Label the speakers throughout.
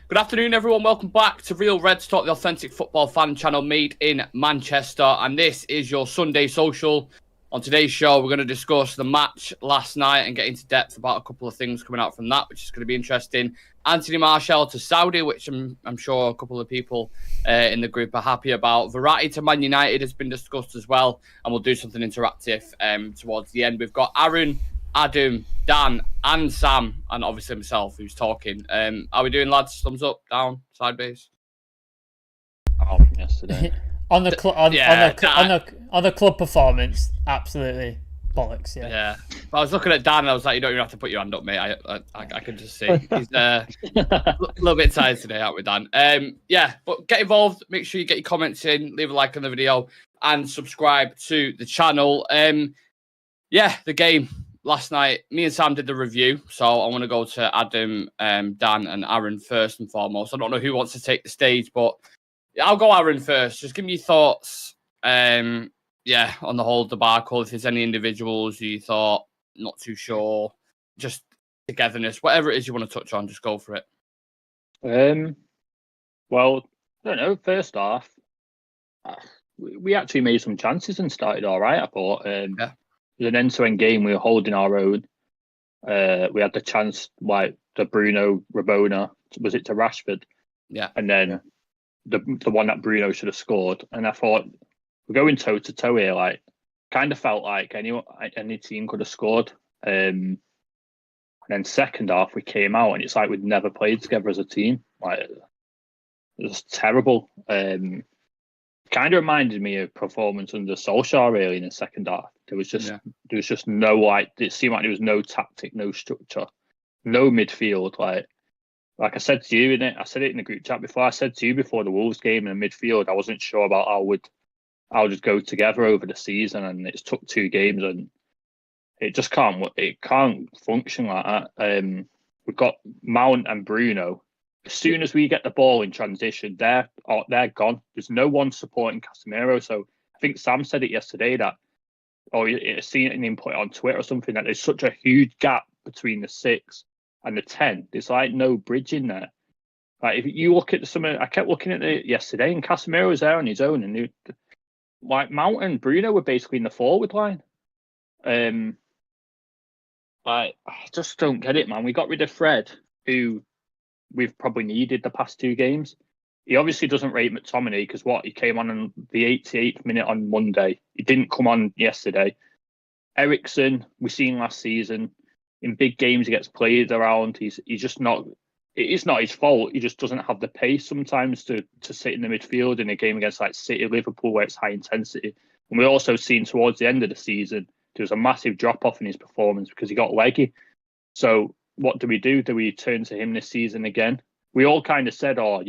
Speaker 1: Good afternoon, everyone. Welcome back to Real Reds Talk, the authentic football fan channel made in Manchester. And this is your Sunday social. On today's show, we're going to discuss the match last night and get into depth about a couple of things coming out from that, which is going to be interesting. Anthony Martial to Saudi, which I'm sure a couple of people in the group are happy about. Verratti to Man United has been discussed as well. And we'll do something interactive towards the end. We've got Aaron, Adam, Dan, and Sam, and obviously himself, who's talking. Are we doing, lads? Thumbs up, down, sideways?
Speaker 2: Oh, yesterday.
Speaker 3: on the club performance, absolutely bollocks. Yeah.
Speaker 1: But I was looking at Dan, and I was like, you don't even have to put your hand up, mate. I can just see he's a little bit tired today, aren't we, Dan? But get involved. Make sure you get your comments in, leave a like on the video, and subscribe to the channel. The game last night, me and Sam did the review, so I want to go to Adam, Dan, and Aaron first and foremost. I don't know who wants to take the stage, but I'll go Aaron first. Just give me your thoughts, on the whole debacle. If there's any individuals who you thought not too sure, just togetherness, whatever it is you want to touch on, just go for it.
Speaker 2: Well, I don't know. First off, we actually made some chances and started all right. I thought. It was an end-to-end game. We were holding our own. We had the chance, like the Bruno Rabona, was it to Rashford?
Speaker 1: Yeah.
Speaker 2: And then the one that Bruno should have scored. And I thought, we're going toe-to-toe here. Like, kind of felt like any team could have scored. And then second half, we came out, and it's like we'd never played together as a team. Like, it was terrible. Kind of reminded me of performance under Solskjaer really in the second half. There was just no, like, it seemed like there was no tactic, no structure, no midfield. Like I said to you I said it in the group chat before. I said to you before the Wolves game in the midfield, I wasn't sure about how would go together over the season, and it's took 2 games and it just can't function like that. We've got Mount and Bruno. As soon as we get the ball in transition, they're gone. There's no one supporting Casemiro. So I think Sam said it yesterday that, or you seen it and him put it on Twitter or something, that there's such a huge gap between the 6 and the 10. There's like no bridge in there. Like if you look at I kept looking at it yesterday, and Casemiro was there on his own, and like Mount and Bruno were basically in the forward line. Like I just don't get it, man. We got rid of Fred, who we've probably needed the past 2 games. He obviously doesn't rate McTominay because he came on the 88th minute on Monday. He didn't come on yesterday. Eriksen, we've seen last season, in big games he gets played around. He's just not. It's not his fault. He just doesn't have the pace sometimes to sit in the midfield in a game against like City, Liverpool, where it's high intensity. And we also seen towards the end of the season there was a massive drop off in his performance because he got leggy. So what do we do? Do we turn to him this season again? We all kind of said, like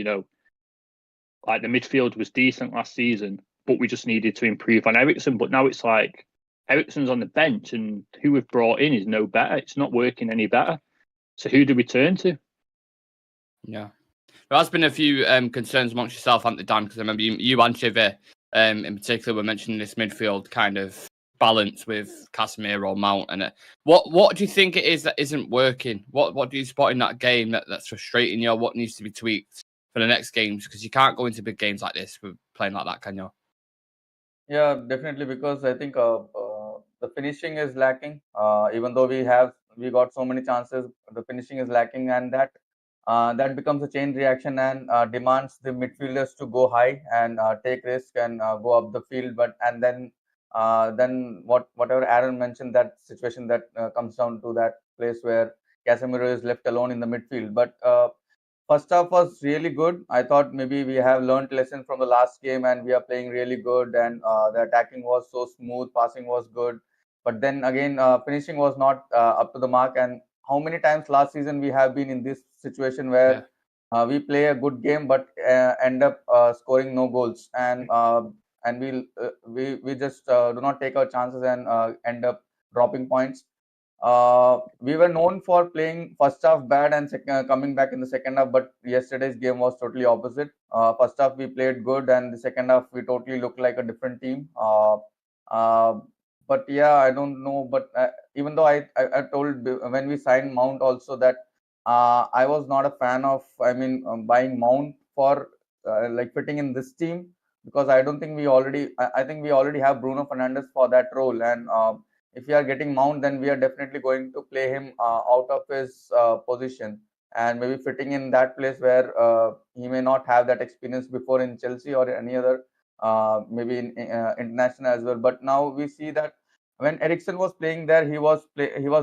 Speaker 2: the midfield was decent last season, but we just needed to improve on Eriksen. But now it's like Eriksen's on the bench, and who we've brought in is no better. It's not working any better. So who do we turn to?
Speaker 1: Yeah. There has been a few concerns amongst yourself, Anthony, Dan, because I remember you and Chivy in particular were mentioning this midfield kind of balance with Casemiro, Mount, and what do you think it is that isn't working? What do you spot in that game that's frustrating you? What needs to be tweaked for the next games? Because you can't go into big games like this with playing like that, can you?
Speaker 4: Yeah, definitely, because I think the finishing is lacking. Even though we got so many chances, the finishing is lacking, and that becomes a chain reaction and demands the midfielders to go high and take risk and go up the field. Then whatever Aaron mentioned, that situation that comes down to that place where Casemiro is left alone in the midfield. But first half was really good. I thought maybe we have learned lessons from the last game and we are playing really good, and the attacking was so smooth, passing was good. But then again, finishing was not up to the mark. And how many times last season we have been in this situation where we play a good game but end up scoring no goals, and we just do not take our chances and end up dropping points. We were known for playing first half bad and coming back in the second half, but yesterday's game was totally opposite. First half we played good, and the second half we totally looked like a different team. But yeah, I don't know. But even though I told when we signed Mount also that I was not a fan of, buying Mount for like fitting in this team, because I don't think I think we already have Bruno Fernandes for that role. And if we are getting Mount, then we are definitely going to play him out of his position, and maybe fitting in that place where he may not have that experience before in Chelsea or any other, maybe in international as well. But now we see that when Ericsson was playing there, he was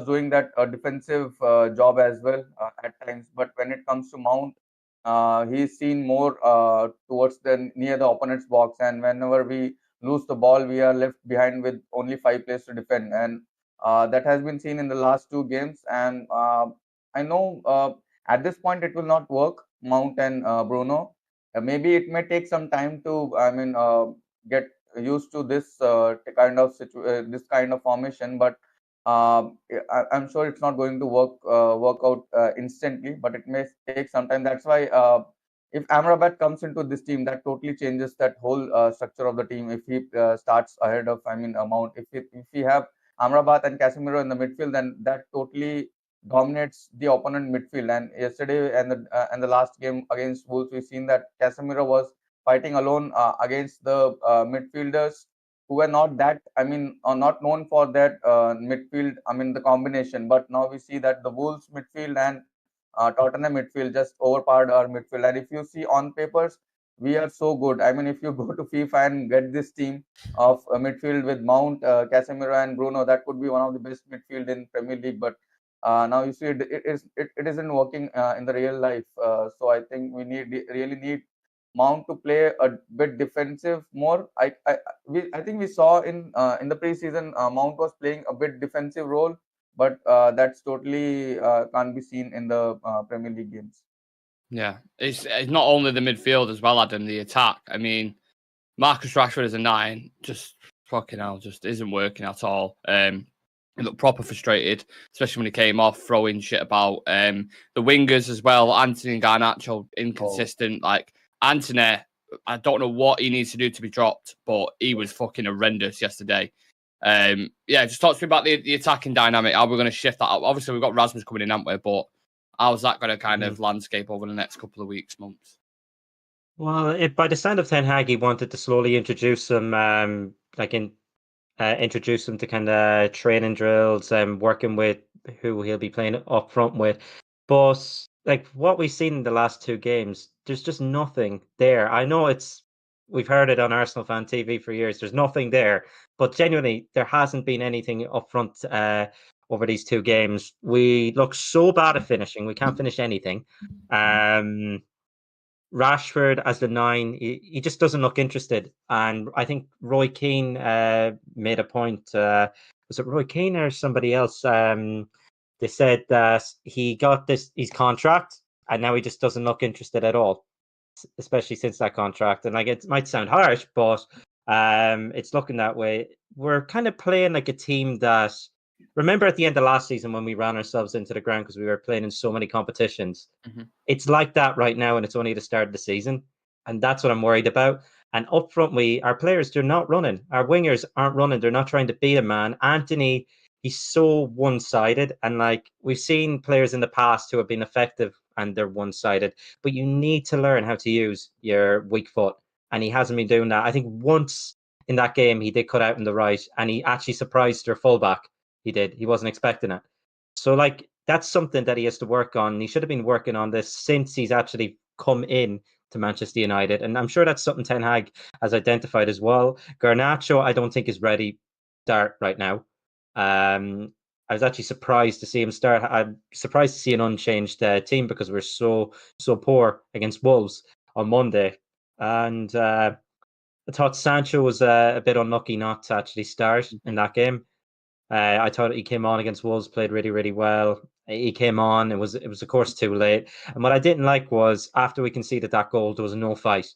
Speaker 4: doing that defensive job as well at times. But when it comes to Mount, he's seen more towards the near the opponent's box, and whenever we lose the ball, we are left behind with only 5 players to defend, and that has been seen in the last 2 games. And I know at this point it will not work, Mount and Bruno. Maybe it may take some time to, get used to this this kind of formation, but I'm sure it's not going to work out instantly, but it may take some time. That's why if Amrabat comes into this team, that totally changes that whole structure of the team. If he starts ahead of, Mount, if we have Amrabat and Casemiro in the midfield, then that totally dominates the opponent midfield. And yesterday and the last game against Wolves, we've seen that Casemiro was fighting alone against the midfielders who were not that, not known for that midfield, the combination. But now we see that the Wolves midfield and Tottenham midfield just overpowered our midfield. And if you see on papers, we are so good. If you go to FIFA and get this team of midfield with Mount, Casemiro, and Bruno, that could be one of the best midfield in Premier League. But now you see it isn't working in the real life. So I think we really need Mount to play a bit defensive more. I think we saw in the preseason, Mount was playing a bit defensive role, but that's totally can't be seen in the Premier League games.
Speaker 1: Yeah, it's not only the midfield as well, Adam. The attack. Marcus Rashford as a 9, just fucking hell, just isn't working at all. He looked proper frustrated, especially when he came off throwing shit about. The wingers as well, Anthony and Garnacho, inconsistent. Like Anthony, I don't know what he needs to do to be dropped, but he was fucking horrendous yesterday. Just talk to me about the attacking dynamic. How we're going to shift that up. Obviously, we've got Rasmus coming in, haven't we? But how's that going to kind of landscape over the next couple of weeks, months?
Speaker 5: Well, by the sound of Ten Hag, he wanted to slowly introduce them, introduce them to kind of training drills and working with who he'll be playing up front with. But like what we've seen in the last 2 games, there's just nothing there. I know we've heard it on Arsenal Fan TV for years. There's nothing there, but genuinely, there hasn't been anything up front over these 2 games. We look so bad at finishing. We can't finish anything. Rashford as the 9, he just doesn't look interested. And I think Roy Keane made a point. Was it Roy Keane or somebody else? They said that he got his contract, and now he just doesn't look interested at all, especially since that contract. And like it might sound harsh, but it's looking that way. We're kind of playing like a team that. Remember at the end of last season when we ran ourselves into the ground because we were playing in so many competitions? Mm-hmm. It's like that right now, and it's only the start of the season. And that's what I'm worried about. And up front, our players, they're not running. Our wingers aren't running. They're not trying to beat a man. Anthony, he's so one-sided. And like we've seen players in the past who have been effective and they're one-sided. But you need to learn how to use your weak foot. And he hasn't been doing that. I think once in that game, he did cut out in the right, and he actually surprised their fullback. He did. He wasn't expecting it. So, like, that's something that he has to work on. He should have been working on this since he's actually come in to Manchester United. And I'm sure that's something Ten Hag has identified as well. Garnacho, I don't think is ready to start right now. I was actually surprised to see him start. I'm surprised to see an unchanged team because we're so poor against Wolves on Monday. And I thought Sancho was a bit unlucky not to actually start in that game. I thought he came on against Wolves, played really, really well. He came on. It was of course too late. And what I didn't like was after we conceded that goal, there was no fight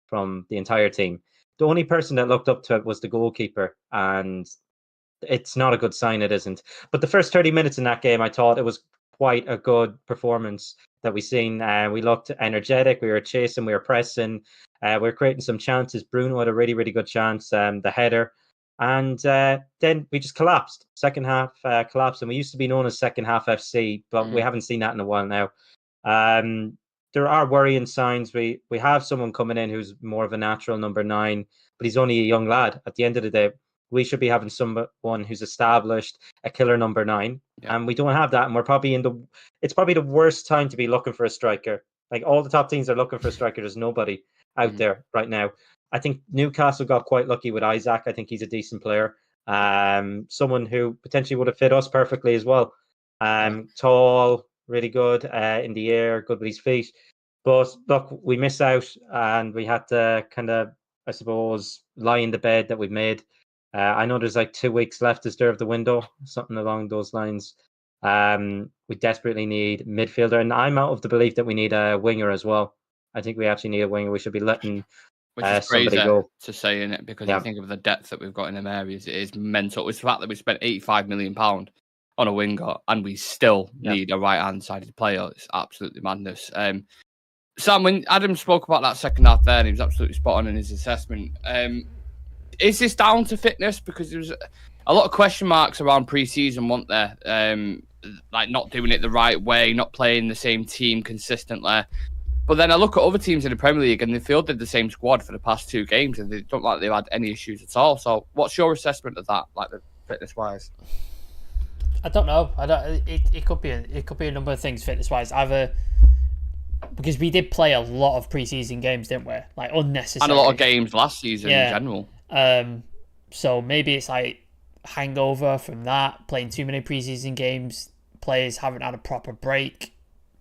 Speaker 5: from the entire team. The only person that looked up to it was the goalkeeper, and it's not a good sign. It isn't. But the first 30 minutes in that game, I thought it was quite a good performance that we seen. We looked energetic. We were chasing. We were pressing. We were creating some chances. Bruno had a really, really good chance. The header. And then we just collapsed. Second half collapsed, and we used to be known as Second Half FC, but we haven't seen that in a while now. There are worrying signs. We have someone coming in who's more of a natural number 9, but he's only a young lad. At the end of the day, we should be having someone who's established, a killer number 9, and we don't have that. And we're probably it's probably the worst time to be looking for a striker. Like, all the top teams are looking for a striker. There's nobody out there right now. I think Newcastle got quite lucky with Isaac. I think he's a decent player. Someone who potentially would have fit us perfectly as well. Tall, really good in the air, good with his feet. But look, we miss out, and we had to kind of, I suppose, lie in the bed that we've made. I know there's like 2 weeks left of the window, something along those lines. We desperately need midfielder, and I'm out of the belief that we need a winger as well. I think we actually need a winger. We should be letting somebody go.
Speaker 1: To say in it, because you think of the depth that we've got in them areas, it is mental. It's the fact that we spent £85 million on a winger, and we still need a right-hand sided player. It's absolutely madness. Sam, when Adam spoke about that second half there, and he was absolutely spot on in his assessment. Is this down to fitness? Because there was a lot of question marks around pre-season, weren't there? Like not doing it the right way, not playing the same team consistently. But then I look at other teams in the Premier League, and they fielded the same squad for the past 2 games, and they don't like they've had any issues at all. So, what's your assessment of that, like the fitness-wise?
Speaker 3: I don't know. It could be a number of things fitness-wise. Either because we did play a lot of pre-season games, didn't we? Like unnecessary.
Speaker 1: And a lot of games last season in general.
Speaker 3: So maybe it's like hangover from that, playing too many pre-season games. Players haven't had a proper break.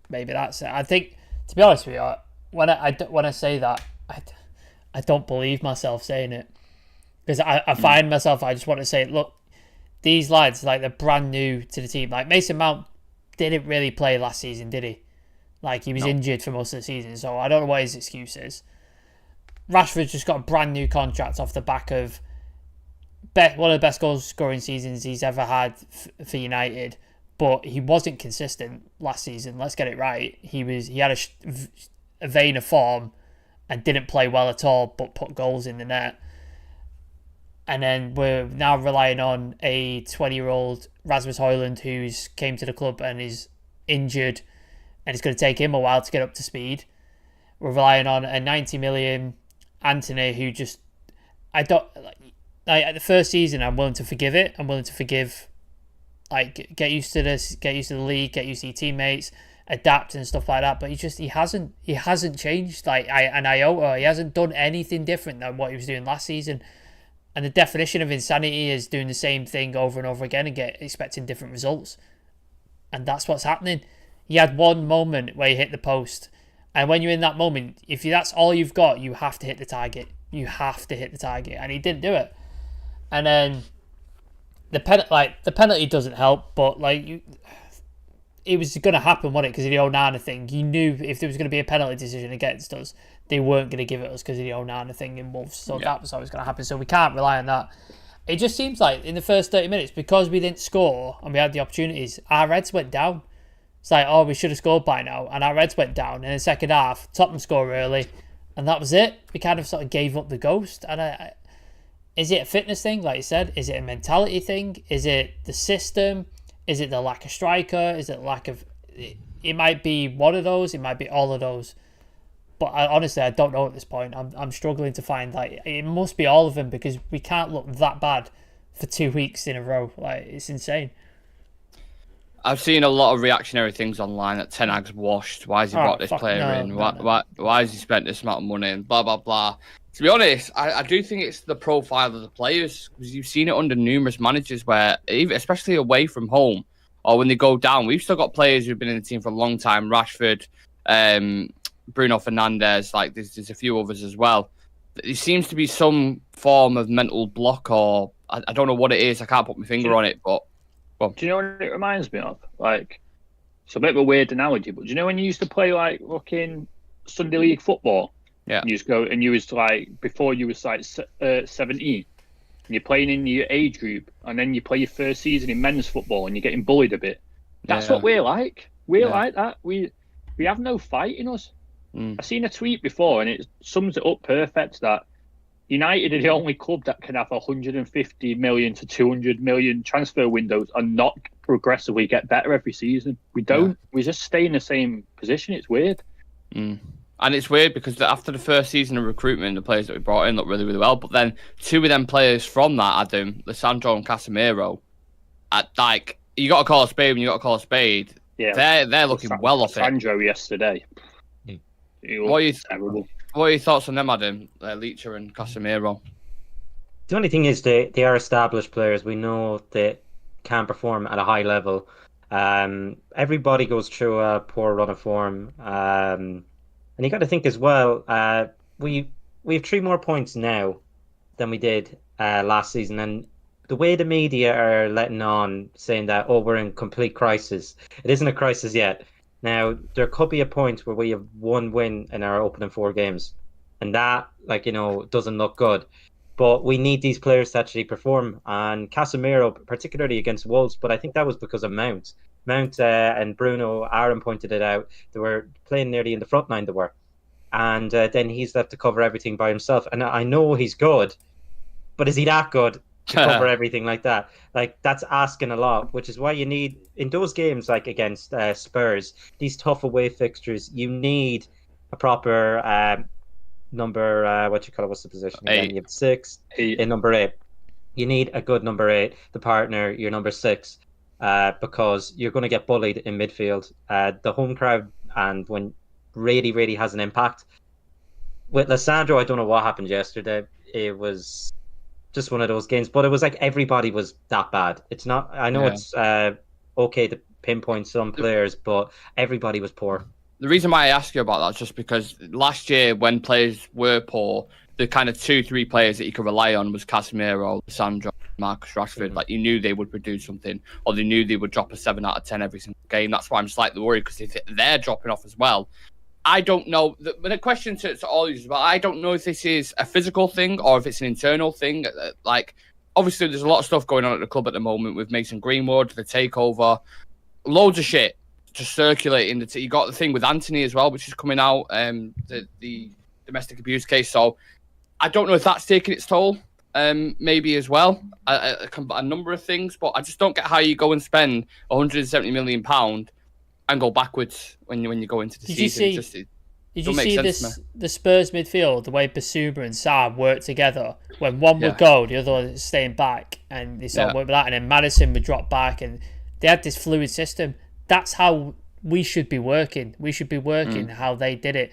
Speaker 3: Maybe that's it. I think, to be honest with you, when I say that, I don't believe myself saying it, because I find myself, I just want to say, look, these lads, like, they're brand new to the team. Like, Mason Mount didn't really play last season, did he? Like, he was injured for most of the season, so I don't know what his excuse is. Rashford's just got a brand new contract off the back of one of the best goal scoring seasons he's ever had for United, but he wasn't consistent last season. Let's get it right. He had a vein of form and didn't play well at all, but put goals in the net. And then we're now relying on a 20-year-old Rasmus Højlund who's came to the club and is injured, and it's going to take him a while to get up to speed. We're relying on a 90 million Anthony who just, I don't like at the first season. I'm willing to forgive it. I'm willing to forgive, like, get used to this, get used to the league, get used to your teammates, adapt and stuff like that. But he hasn't changed like an iota. He hasn't done anything different than what he was doing last season. And the definition of insanity is doing the same thing over and over again and expecting different results. And that's what's happening. He had one moment where he hit the post. And when you're in that moment, if that's all you've got, you have to hit the target. You have to hit the target. And he didn't do it. And then the penalty doesn't help, but it was going to happen, wasn't it? Because of the Onana thing. You knew if there was going to be a penalty decision against us, they weren't going to give it us because of the Onana thing in Wolves. So that was always going to happen. So we can't rely on that. It just seems like in the first 30 minutes, because we didn't score and we had the opportunities, our heads went down. It's like, oh, we should have scored by now. And our heads went down. And in the second half, Tottenham scored early. And that was it. We kind of sort of gave up the ghost. And is it a fitness thing, like you said? Is it a mentality thing? Is it the system? Is it the lack of striker? Is it lack of... It might be one of those. It might be all of those. But honestly, I don't know at this point. I'm struggling to find... it must be all of them, because we can't look that bad for 2 weeks in a row. It's insane.
Speaker 1: I've seen a lot of reactionary things online that Ten Hag's washed. Why has he brought this player in? Why has he spent this amount of money? And blah, blah, blah. To be honest, I do think it's the profile of the players, because you've seen it under numerous managers where, especially away from home or when they go down, we've still got players who've been in the team for a long time. Rashford, Bruno Fernandes, there's a few others as well. There seems to be some form of mental block, or I don't know what it is. I can't put my finger on it, but...
Speaker 2: Do you know what it reminds me of? It's a bit of a weird analogy, but do you know when you used to play fucking Sunday League football?
Speaker 1: Yeah.
Speaker 2: And you just go, and you was before you was 17, and you're playing in your age group, and then you play your first season in men's football, and you're getting bullied a bit. That's what we're like. We're like that. We have no fight in us. I seen a tweet before, and it sums it up perfect. That United are the only club that can have 150 million to 200 million transfer windows and not progressively get better every season. We don't. Yeah. We just stay in the same position. It's weird.
Speaker 1: And it's weird because after the first season of recruitment, the players that we brought in looked really, really well. But then two of them players from that, Adam, Lisandro and Casemiro, you got to call a spade when you got to call a spade. Yeah, they're looking well off it.
Speaker 2: Sandro yesterday.
Speaker 1: What are your thoughts on them, Adam? Leacher and Casemiro?
Speaker 5: The only thing is they are established players. We know they can perform at a high level. Everybody goes through a poor run of form. And you got to think as well, we have 3 more points now than we did last season. And the way the media are letting on, saying that, we're in complete crisis. It isn't a crisis yet. Now, there could be a point where we have 1 win in our opening 4 games. And that, doesn't look good. But we need these players to actually perform. And Casemiro, particularly against Wolves, but I think that was because of Mount. Mount and Bruno, Aaron pointed it out. They were playing nearly in the front line, they were. And then he's left to cover everything by himself. And I know he's good, but is he that good to cover everything like that? That's asking a lot, which is why you need, in those games like against Spurs, these tough away fixtures, you need a proper number, what's the position again?
Speaker 1: 8.
Speaker 5: You have 6 in number 8. You need a good number 8, the partner, your number 6, because you're going to get bullied in midfield. The home crowd, and when really, really has an impact. With Lisandro, I don't know what happened yesterday. It was just one of those games, but it was like everybody was that bad. It's not. I know it's okay to pinpoint some players, but everybody was poor.
Speaker 1: The reason why I ask you about that is just because last year when players were poor, the kind of 2-3 players that you could rely on was Casemiro, Sandro, Marcus Rashford. Mm-hmm. Like you knew they would produce something, or they knew they would drop a 7 out of 10 every single game. That's why I'm slightly worried, because if they're dropping off as well, I don't know. The question to all of you is about, I don't know if this is a physical thing or if it's an internal thing. Obviously, there's a lot of stuff going on at the club at the moment with Mason Greenwood, the takeover, loads of shit just circulating. You got the thing with Anthony as well, which is coming out, the domestic abuse case. So I don't know if that's taking its toll, maybe as well. A number of things, but I just don't get how you go and spend £170 million and go backwards when you go into the season.
Speaker 3: Did you see the Spurs midfield, the way Basuma and Sarr worked together? When one would go, the other one was staying back, and they sort of worked with that, and then Maddison would drop back, and they had this fluid system. That's how we should be working. We should be working how they did it.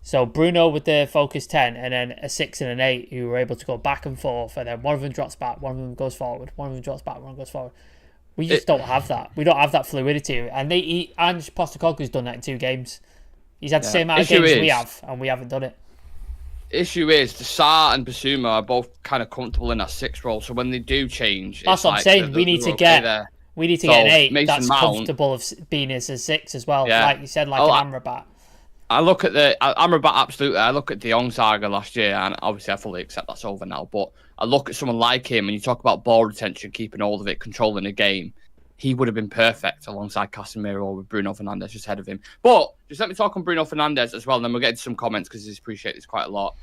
Speaker 3: So Bruno with the focus 10, and then a 6 and an 8 who were able to go back and forth, and then one of them drops back, one of them goes forward, one of them drops back, one goes forward. We just don't have that. We don't have that fluidity. And Ange Postecoglou's done that in 2 games. He's had the same amount of games we have, and we haven't done it.
Speaker 1: Issue is, the Sarr and Basuma are both kind of comfortable in that 6 role, so when they do change...
Speaker 3: That's what I'm saying. We need to get an 8 Mason that's Mount, comfortable of being as a 6 as well. Like you said, like an Amrabat.
Speaker 1: I look at Amrabat, absolutely. I look at De Jong saga last year, and obviously I fully accept that's over now, but I look at someone like him, and you talk about ball retention, keeping hold of it, controlling the game. He would have been perfect alongside Casemiro with Bruno Fernandes just ahead of him. But just let me talk on Bruno Fernandes as well, and then we'll get into some comments because I appreciate this quite a lot.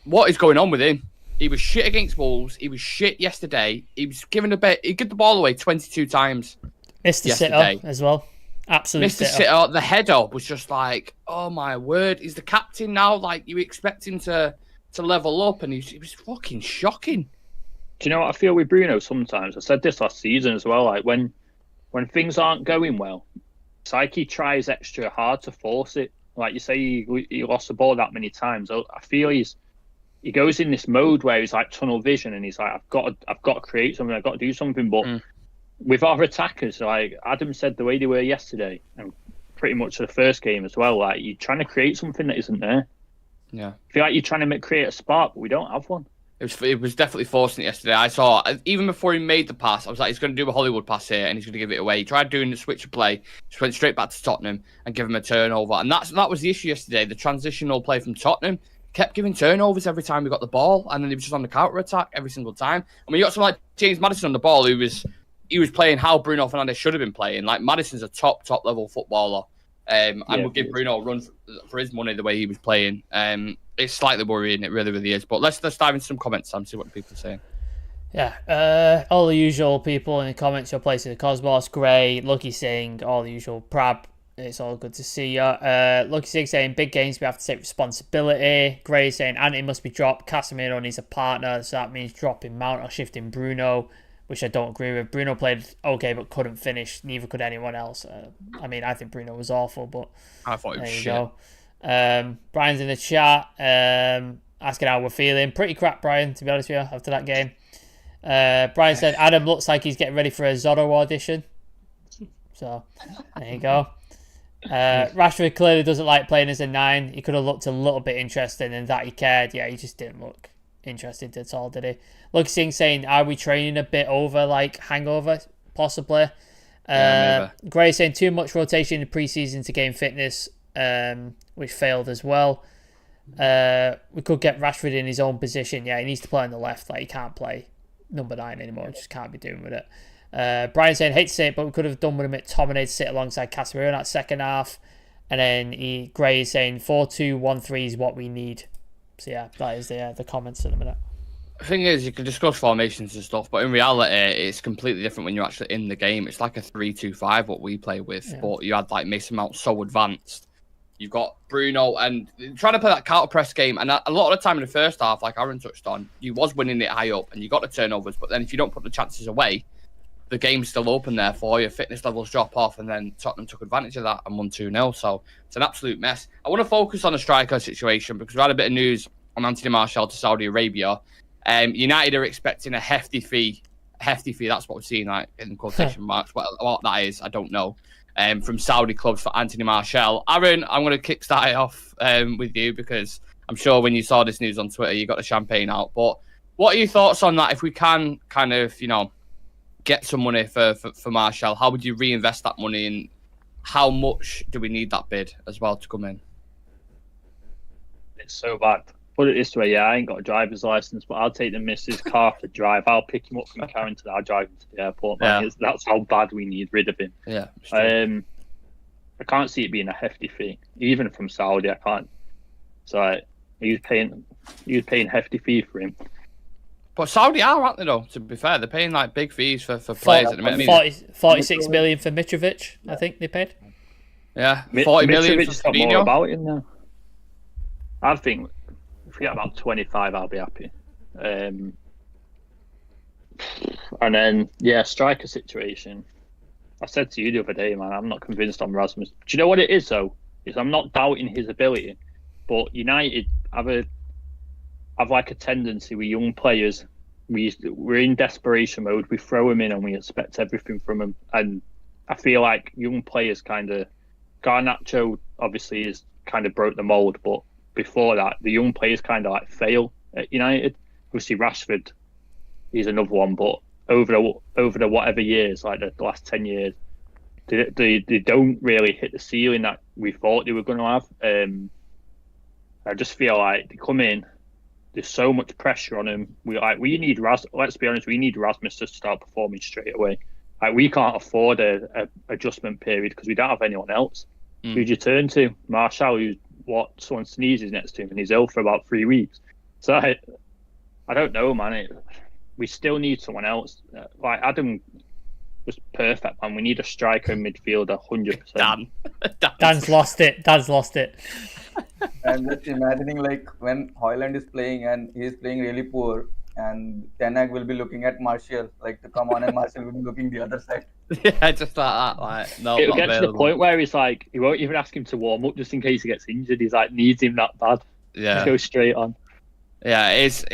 Speaker 1: What is going on with him? He was shit against Wolves. He was shit yesterday. He was given he gave the ball away 22 times.
Speaker 3: Missed the sitter as well. Absolutely.
Speaker 1: Missed the sitter. The header was just like, oh my word. He's the captain now. Like, you expect him to level up, and he was fucking shocking.
Speaker 2: Do you know what I feel with Bruno sometimes? I said this last season as well. Like, when things aren't going well, it's like he tries extra hard to force it. Like you say, he lost the ball that many times. I feel he goes in this mode where he's like tunnel vision, and he's like, I've got to create something. I've got to do something. But with our attackers, like Adam said, the way they were yesterday, and pretty much the first game as well, like you're trying to create something that isn't there.
Speaker 1: Yeah,
Speaker 2: I feel like you're trying to create a spark, but we don't have one.
Speaker 1: It was definitely forcing it yesterday. I saw, even before he made the pass, I was like, he's going to do a Hollywood pass here, and he's going to give it away. He tried doing the switch of play, just went straight back to Tottenham and give him a turnover. And that was the issue yesterday. The transitional play from Tottenham kept giving turnovers every time we got the ball, and then he was just on the counter attack every single time. I mean, you got someone like James Maddison on the ball who was playing how Bruno Fernandes should have been playing. Like, Maddison's a top level footballer, and we'll give Bruno a run for his money the way he was playing. it's slightly worrying. It really, really is. But let's dive into some comments and see what people are saying.
Speaker 3: Yeah, all the usual people in the comments. Your place in the Cosmos, Gray, Lucky Singh, all the usual. Prab, it's all good to see you. Lucky Singh saying big games we have to take responsibility. Gray saying Anthony must be dropped. Casemiro needs a partner, so that means dropping Mount or shifting Bruno, which I don't agree with. Bruno played okay but couldn't finish. Neither could anyone else. I mean, I think Bruno was awful, but
Speaker 1: I thought it was
Speaker 3: there you
Speaker 1: shit.
Speaker 3: go. Brian's in the chat asking how we're feeling. Pretty crap, Brian, to be honest with you, after that game. Brian said Adam looks like he's getting ready for a Zorro audition. So, there you go. Rashford clearly doesn't like playing as a 9. He could have looked a little bit interested in that he cared. Yeah, he just didn't look interested at all, did he? Lucky Singh saying, are we training a bit over, like, hangover? Possibly. Gray saying too much rotation in the preseason to gain fitness, which failed as well. We could get Rashford in his own position. Yeah, he needs to play on the left. Like, he can't play number 9 anymore. Just can't be doing with it. Brian saying, hate to say it, but we could have done with him at McTominay to sit alongside Casemiro in that second half. And then Gray is saying 4-2-1-3 is what we need. So yeah, that is the comments in a minute.
Speaker 1: The thing is, you can discuss formations and stuff, but in reality, it's completely different when you're actually in the game. It's like a 3-2-5 what we play with, but you had like Mason Mount so advanced. You've got Bruno and trying to play that counter press game, and a lot of the time in the first half, like Aaron touched on, you was winning it high up and you got the turnovers, but then if you don't put the chances away, the game's still open there for you. Fitness levels drop off, and then Tottenham took advantage of that and won 2-0. So it's an absolute mess. I want to focus on the striker situation because we had a bit of news on Anthony Martial to Saudi Arabia. United are expecting a hefty fee. Hefty fee, that's what we're seeing, like in quotation marks. What that is, I don't know. From Saudi clubs for Anthony Martial. Aaron, I'm going to kickstart it off with you because I'm sure when you saw this news on Twitter, you got the champagne out. But what are your thoughts on that? If we can kind of, get some money for Martial, how would you reinvest that money and how much do we need that bid as well to come in?
Speaker 2: It's so bad. Put it this way, yeah, I ain't got a driver's license, but I'll take the missus' car for drive. I'll pick him up from Carrington. I'll drive him to the airport. Man.
Speaker 1: Yeah.
Speaker 2: That's how bad we need rid of him.
Speaker 1: Yeah.
Speaker 2: I can't see it being a hefty fee, even from Saudi. I can't. So he was paying hefty fee for him.
Speaker 1: But Saudi aren't they though? To be fair, they're paying like big fees for players at the minute.
Speaker 3: 46 million for Mitrovic, I think they paid.
Speaker 1: Yeah, 40 million for
Speaker 2: Mitrovic's got more about him now. I think if we get about 25, I'll be happy. And then striker situation. I said to you the other day, man, I'm not convinced on Rasmus. Do you know what it is though? Is I'm not doubting his ability, but United have like a tendency with young players. We're in desperation mode. We throw them in and we expect everything from them. And I feel like young players Garnacho obviously is kind of broke the mold, but before that, the young players kind of like fail at United. Obviously, Rashford, he's another one, but over the whatever years, like the last 10 years, they don't really hit the ceiling that we thought they were going to have. I just feel like they come in. There's so much pressure on him. We need let's be honest, we need Rasmus to start performing straight away. Like we can't afford a adjustment period because we don't have anyone else. Who'd you turn to? Martial, who's someone sneezes next to him and he's ill for about 3 weeks. So I don't know, man. We still need someone else. Like Adam was perfect, man. We need a striker in midfield, 100%.
Speaker 3: Dan's lost it.
Speaker 4: I'm just imagining like when Højlund is playing and he's playing really poor, and Ten Hag will be looking at Martial like to come on, and Martial will be looking the other side.
Speaker 1: Yeah, just like that. Like no,
Speaker 2: it'll get to the point where he's like, he won't even ask him to warm up just in case he gets injured. He's like, needs him that bad.
Speaker 1: Yeah,
Speaker 2: just go straight on.
Speaker 1: Yeah, it's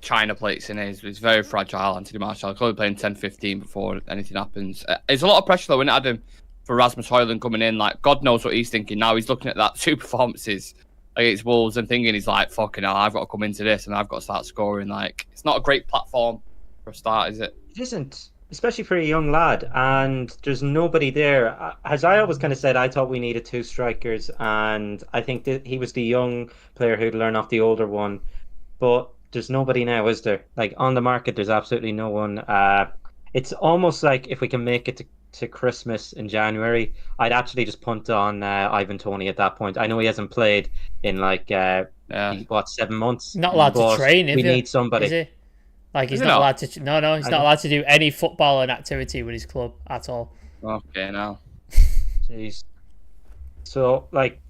Speaker 1: China plates in it. It's very fragile, Anthony Martial. He'll probably playing 10-15 before anything happens. It's a lot of pressure though, isn't it, Adam, for Rasmus Højlund coming in? Like, God knows what he's thinking now. He's looking at that 2 performances against Wolves and thinking he's like, fucking hell, I've got to come into this and I've got to start scoring. Like, it's not a great platform for a start, is it?
Speaker 5: It isn't, especially for a young lad. And there's nobody there. As I always kind of said, I thought we needed 2 strikers, and I think that he was the young player who'd learn off the older one. But there's nobody now, is there? Like on the market, there's absolutely no one. It's almost like if we can make it to Christmas in January, I'd actually just punt on Ivan Toney at that point. I know he hasn't played in like 7 months.
Speaker 3: Not allowed to
Speaker 5: but
Speaker 3: train.
Speaker 5: We need somebody.
Speaker 3: Is he? Like he's
Speaker 1: Is he
Speaker 3: not
Speaker 1: not?
Speaker 3: allowed to. No, he's not allowed to do any footballing activity with his club at all.
Speaker 1: Okay, now.
Speaker 5: Jeez. So like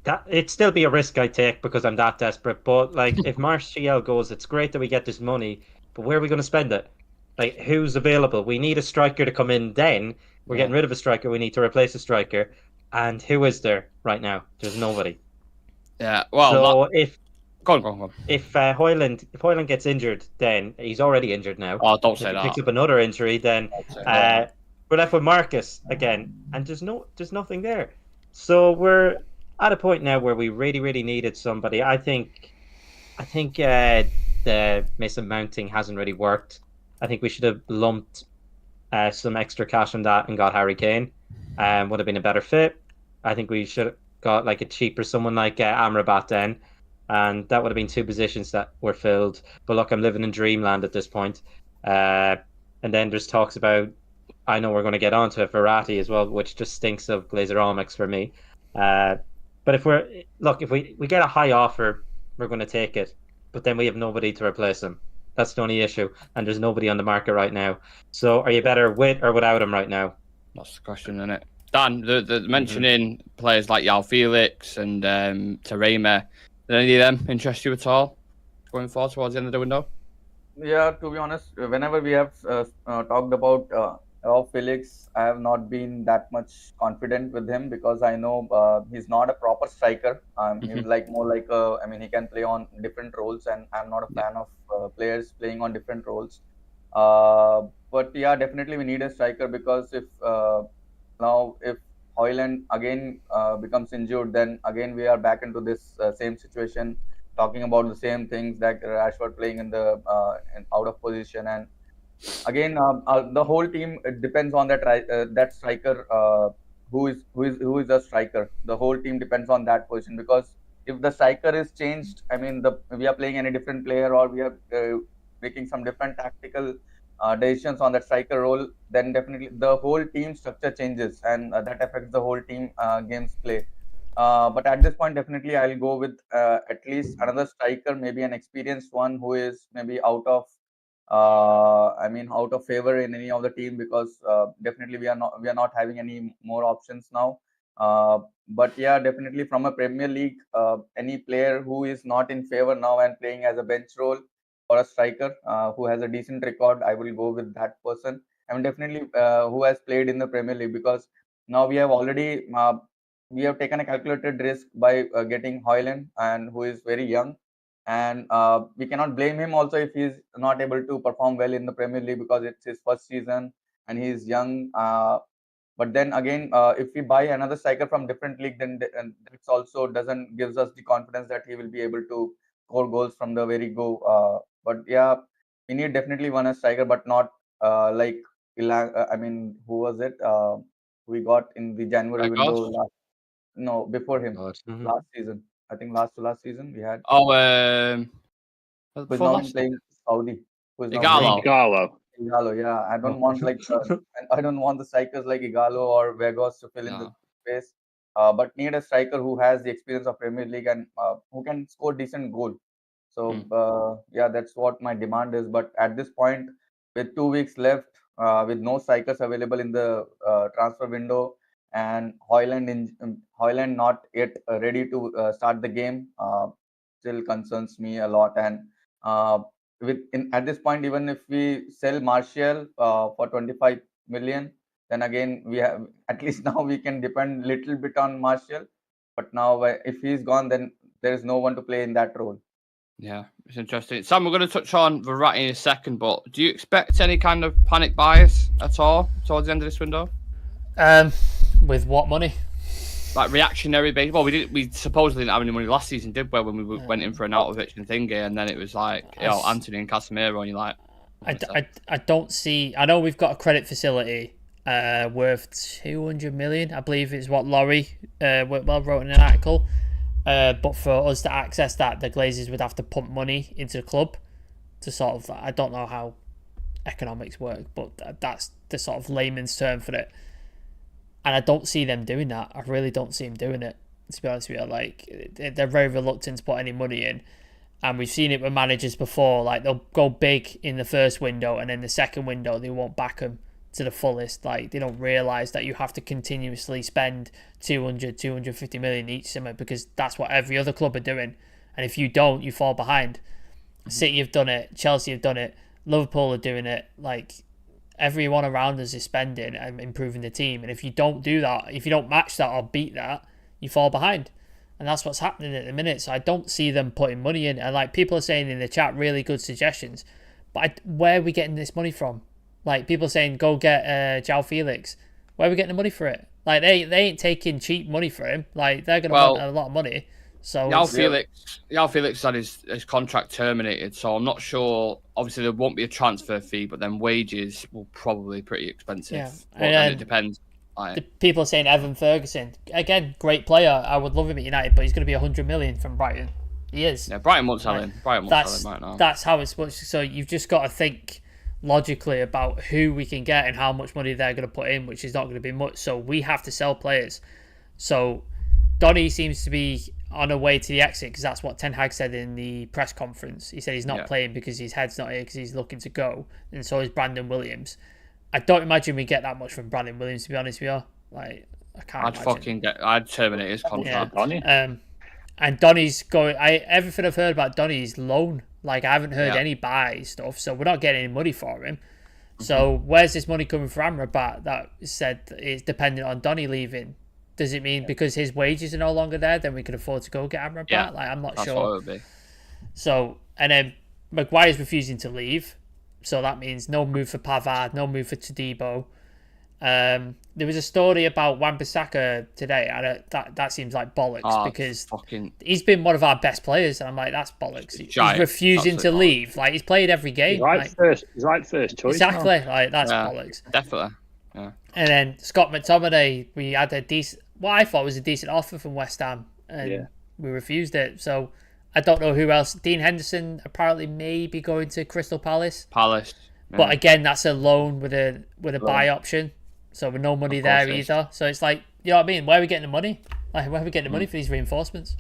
Speaker 5: that, it'd still be a risk I take because I'm that desperate. But like, if Martial goes, it's great that we get this money, but where are we going to spend it? Like, who's available? We need a striker to come in. Then we're getting rid of a striker. We need to replace a striker. And who is there right now? There's nobody.
Speaker 1: Yeah. Well,
Speaker 5: so
Speaker 1: go on.
Speaker 5: If Hoyland gets injured, then he's already injured now.
Speaker 1: Oh, don't say
Speaker 5: if he
Speaker 1: that.
Speaker 5: picks up another injury, then we're left with Marcus again, and there's nothing there. So we're at a point now where we really, really needed somebody. I think the Mason Mount thing hasn't really worked. I think we should have lumped some extra cash on that and got Harry Kane. Would have been a better fit. I think we should have got like a cheaper someone like Amrabat then, and that would have been 2 positions that were filled. But look, I'm living in dreamland at this point. And then there's talks about, I know we're going to get onto Verratti as well, which just stinks of Glazeromics for me. But if we get a high offer, we're going to take it. But then we have nobody to replace him. That's the only issue, and there's nobody on the market right now. So, are you better with or without him right now?
Speaker 1: That's the question, isn't it? Dan, the mentioning players like João Felix and Tarema, did any of them interest you at all going forward towards the end of the window?
Speaker 4: Yeah, to be honest, whenever we have talked about Felix, I have not been that much confident with him because I know he's not a proper striker. He's more like he can play on different roles, and I'm not a fan of players playing on different roles. But yeah, definitely we need a striker because if Hoyland again becomes injured, then again we are back into this same situation, talking about the same things, like Rashford playing in the out of position, and again the whole team, it depends on that striker, who is the striker. The whole team depends on that position, because if the striker is changed, we are playing any different player, or we are making some different tactical decisions on that striker role, then definitely the whole team structure changes, and that affects the whole team game's play. But at this point, definitely I'll go with at least another striker, maybe an experienced one who is maybe out of favor in any of the team, because definitely we are not having any more options now. But yeah, definitely from a Premier League, any player who is not in favor now and playing as a bench role, or a striker who has a decent record, I will go with that person. Definitely who has played in the Premier League, because now we have already we have taken a calculated risk by getting Hoyland, and who is very young, and we cannot blame him also if he's not able to perform well in the Premier League, because it's his first season and he's young. But then again, if we buy another striker from different league, then that also doesn't gives us the confidence that he will be able to score goals from the very go. But yeah, we need definitely one striker, but not like who was it? We got in the January window. Before him, last season. I think last to last season we had. Who's now playing Saudi?
Speaker 1: Igalo.
Speaker 4: Yeah, I don't want I don't want the strikers like Igalo or Vegas to fill in the space. But need a striker who has the experience of Premier League and who can score decent goal. So yeah, that's what my demand is. But at this point, with 2 weeks left, with no strikers available in the transfer window, and Hoyland not yet ready to start the game, still concerns me a lot. And at this point, even if we sell Martial for 25 million, then again we have, at least now we can depend little bit on Martial. But now if he's gone, then there is no one to play in that role.
Speaker 1: Yeah, it's interesting. Sam, we're going to touch on Verratti in a second, but do you expect any kind of panic bias at all towards the end of this window?
Speaker 3: With what money?
Speaker 1: Like reactionary base. Well, we supposedly didn't have any money last season, did we? When we went in for an Arnautovic and thingy, and then it was like, Anthony and Casemiro, and you're like,
Speaker 3: I don't see. I know we've got a credit facility worth 200 million, I believe is what Laurie wrote in an article. But for us to access that, the Glazers would have to pump money into the club to sort of. I don't know how economics work, but the sort of layman's term for it. And I don't see them doing that. I really don't see them doing it, to be honest with you. Like, they're very reluctant to put any money in. And we've seen it with managers before. Like, they'll go big in the first window, and then the second window, they won't back them to the fullest. Like, they don't realise that you have to continuously spend 200, 250 million each summer, because that's what every other club are doing. And if you don't, you fall behind. City have done it. Chelsea have done it. Liverpool are doing it. Like, everyone around us is spending and improving the team. And if you don't do that, if you don't match that or beat that, you fall behind. And that's what's happening at the minute. So I don't see them putting money in. And like people are saying in the chat, really good suggestions. But where are we getting this money from? Like, people are saying, go get João Felix. Where are we getting the money for it? Like, they ain't taking cheap money for him. Like, they're going to want a lot of money. So
Speaker 1: João Felix had his contract terminated, so I'm not sure. Obviously, there won't be a transfer fee, but then wages will probably be pretty expensive.
Speaker 3: Yeah.
Speaker 1: And it depends.
Speaker 3: The people are saying Evan Ferguson, again, great player. I would love him at United, but he's going to be 100 million from Brighton. He is.
Speaker 1: Yeah, Brighton won't sell him. Brighton won't sell him right now.
Speaker 3: That's how it's supposed to. So you've just got to think logically about who we can get and how much money they're going to put in, which is not going to be much. So we have to sell players. So Donny seems to be on a way to the exit, because that's what Ten Hag said in the press conference. He said he's not playing because his head's not here, because he's looking to go, and so is Brandon Williams. I don't imagine we get that much from Brandon Williams, to be honest with you. Like, I can't.
Speaker 1: I'd terminate his contract.
Speaker 3: Yeah. And Donny's going. Everything I've heard about Donny is loan. Like, I haven't heard any buy stuff, so we're not getting any money for him. So where's this money coming from Amrabat that said is dependent on Donny leaving? Does it mean because his wages are no longer there, then we can afford to go get Amrabat?
Speaker 1: Yeah,
Speaker 3: like, I'm not
Speaker 1: that's
Speaker 3: sure.
Speaker 1: What it would be.
Speaker 3: So, and then Maguire's refusing to leave. So that means no move for Pavard, no move for Todibo. There was a story about Wan-Bissaka today, and that seems like bollocks, because he's been one of our best players, and I'm like, that's bollocks. He's refusing to leave. Like, he's played every game.
Speaker 2: He's right first choice.
Speaker 3: Exactly. Like, that's bollocks.
Speaker 1: Definitely. Yeah.
Speaker 3: And then Scott McTominay, we had what I thought was a decent offer from West Ham, and we refused it. So I don't know who else. Dean Henderson apparently may be going to Crystal Palace. Yeah. But again, that's a loan with a buy option. So with no money there either. So it's like, you know what I mean? Where are we getting the money? Like, where are we getting the money for these reinforcements?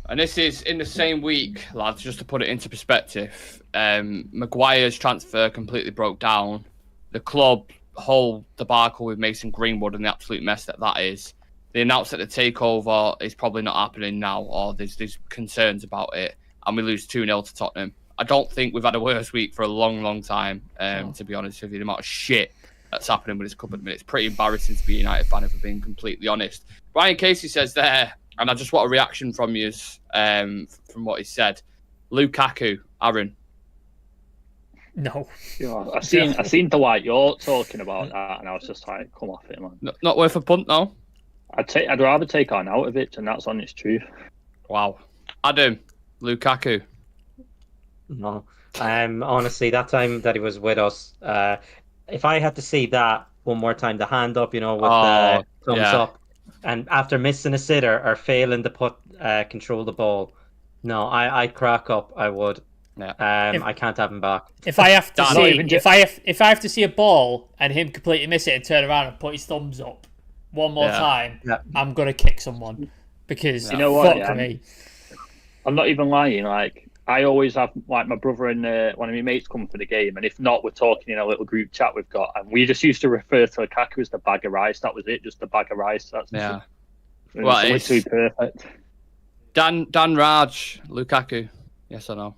Speaker 1: And this is in the same week, lads, just to put it into perspective. Maguire's transfer completely broke down. The club whole debacle with Mason Greenwood and the absolute mess that is. They announced that the takeover is probably not happening now, or there's concerns about it, and we lose 2-0 to Tottenham. I don't think we've had a worse week for a long, long time, to be honest with you. The amount of shit that's happening with this club at the minute. It's pretty embarrassing to be a United fan, if we're being completely honest. Ryan Casey says there, and I just want a reaction from you from what he said. Lukaku, Aaron.
Speaker 3: No.
Speaker 2: I seen the light you're talking about that, and I was just like, come off it, man.
Speaker 1: Not worth a punt, no?
Speaker 2: I'd rather take Arnautovic, and that's honest truth.
Speaker 1: Wow. Adam, Lukaku.
Speaker 5: No. Honestly, that time that he was with us, if I had to see that one more time, the hand up, with the thumbs up, and after missing a sitter or failing to control the ball, no, I'd crack up. I would. Yeah. I can't have him back.
Speaker 3: If I have to if I have to see a ball and him completely miss it and turn around and put his thumbs up one more time, I'm gonna kick someone, because
Speaker 2: you know what?
Speaker 3: Fuck me.
Speaker 2: I'm not even lying. Like, I always have, like, my brother and one of my mates come for the game, and if not, we're talking in a little group chat we've got, and we just used to refer to Lukaku as the bag of rice. That was it, just the bag of rice. That's it's literally perfect.
Speaker 1: Dan Raj, Lukaku, yes or no?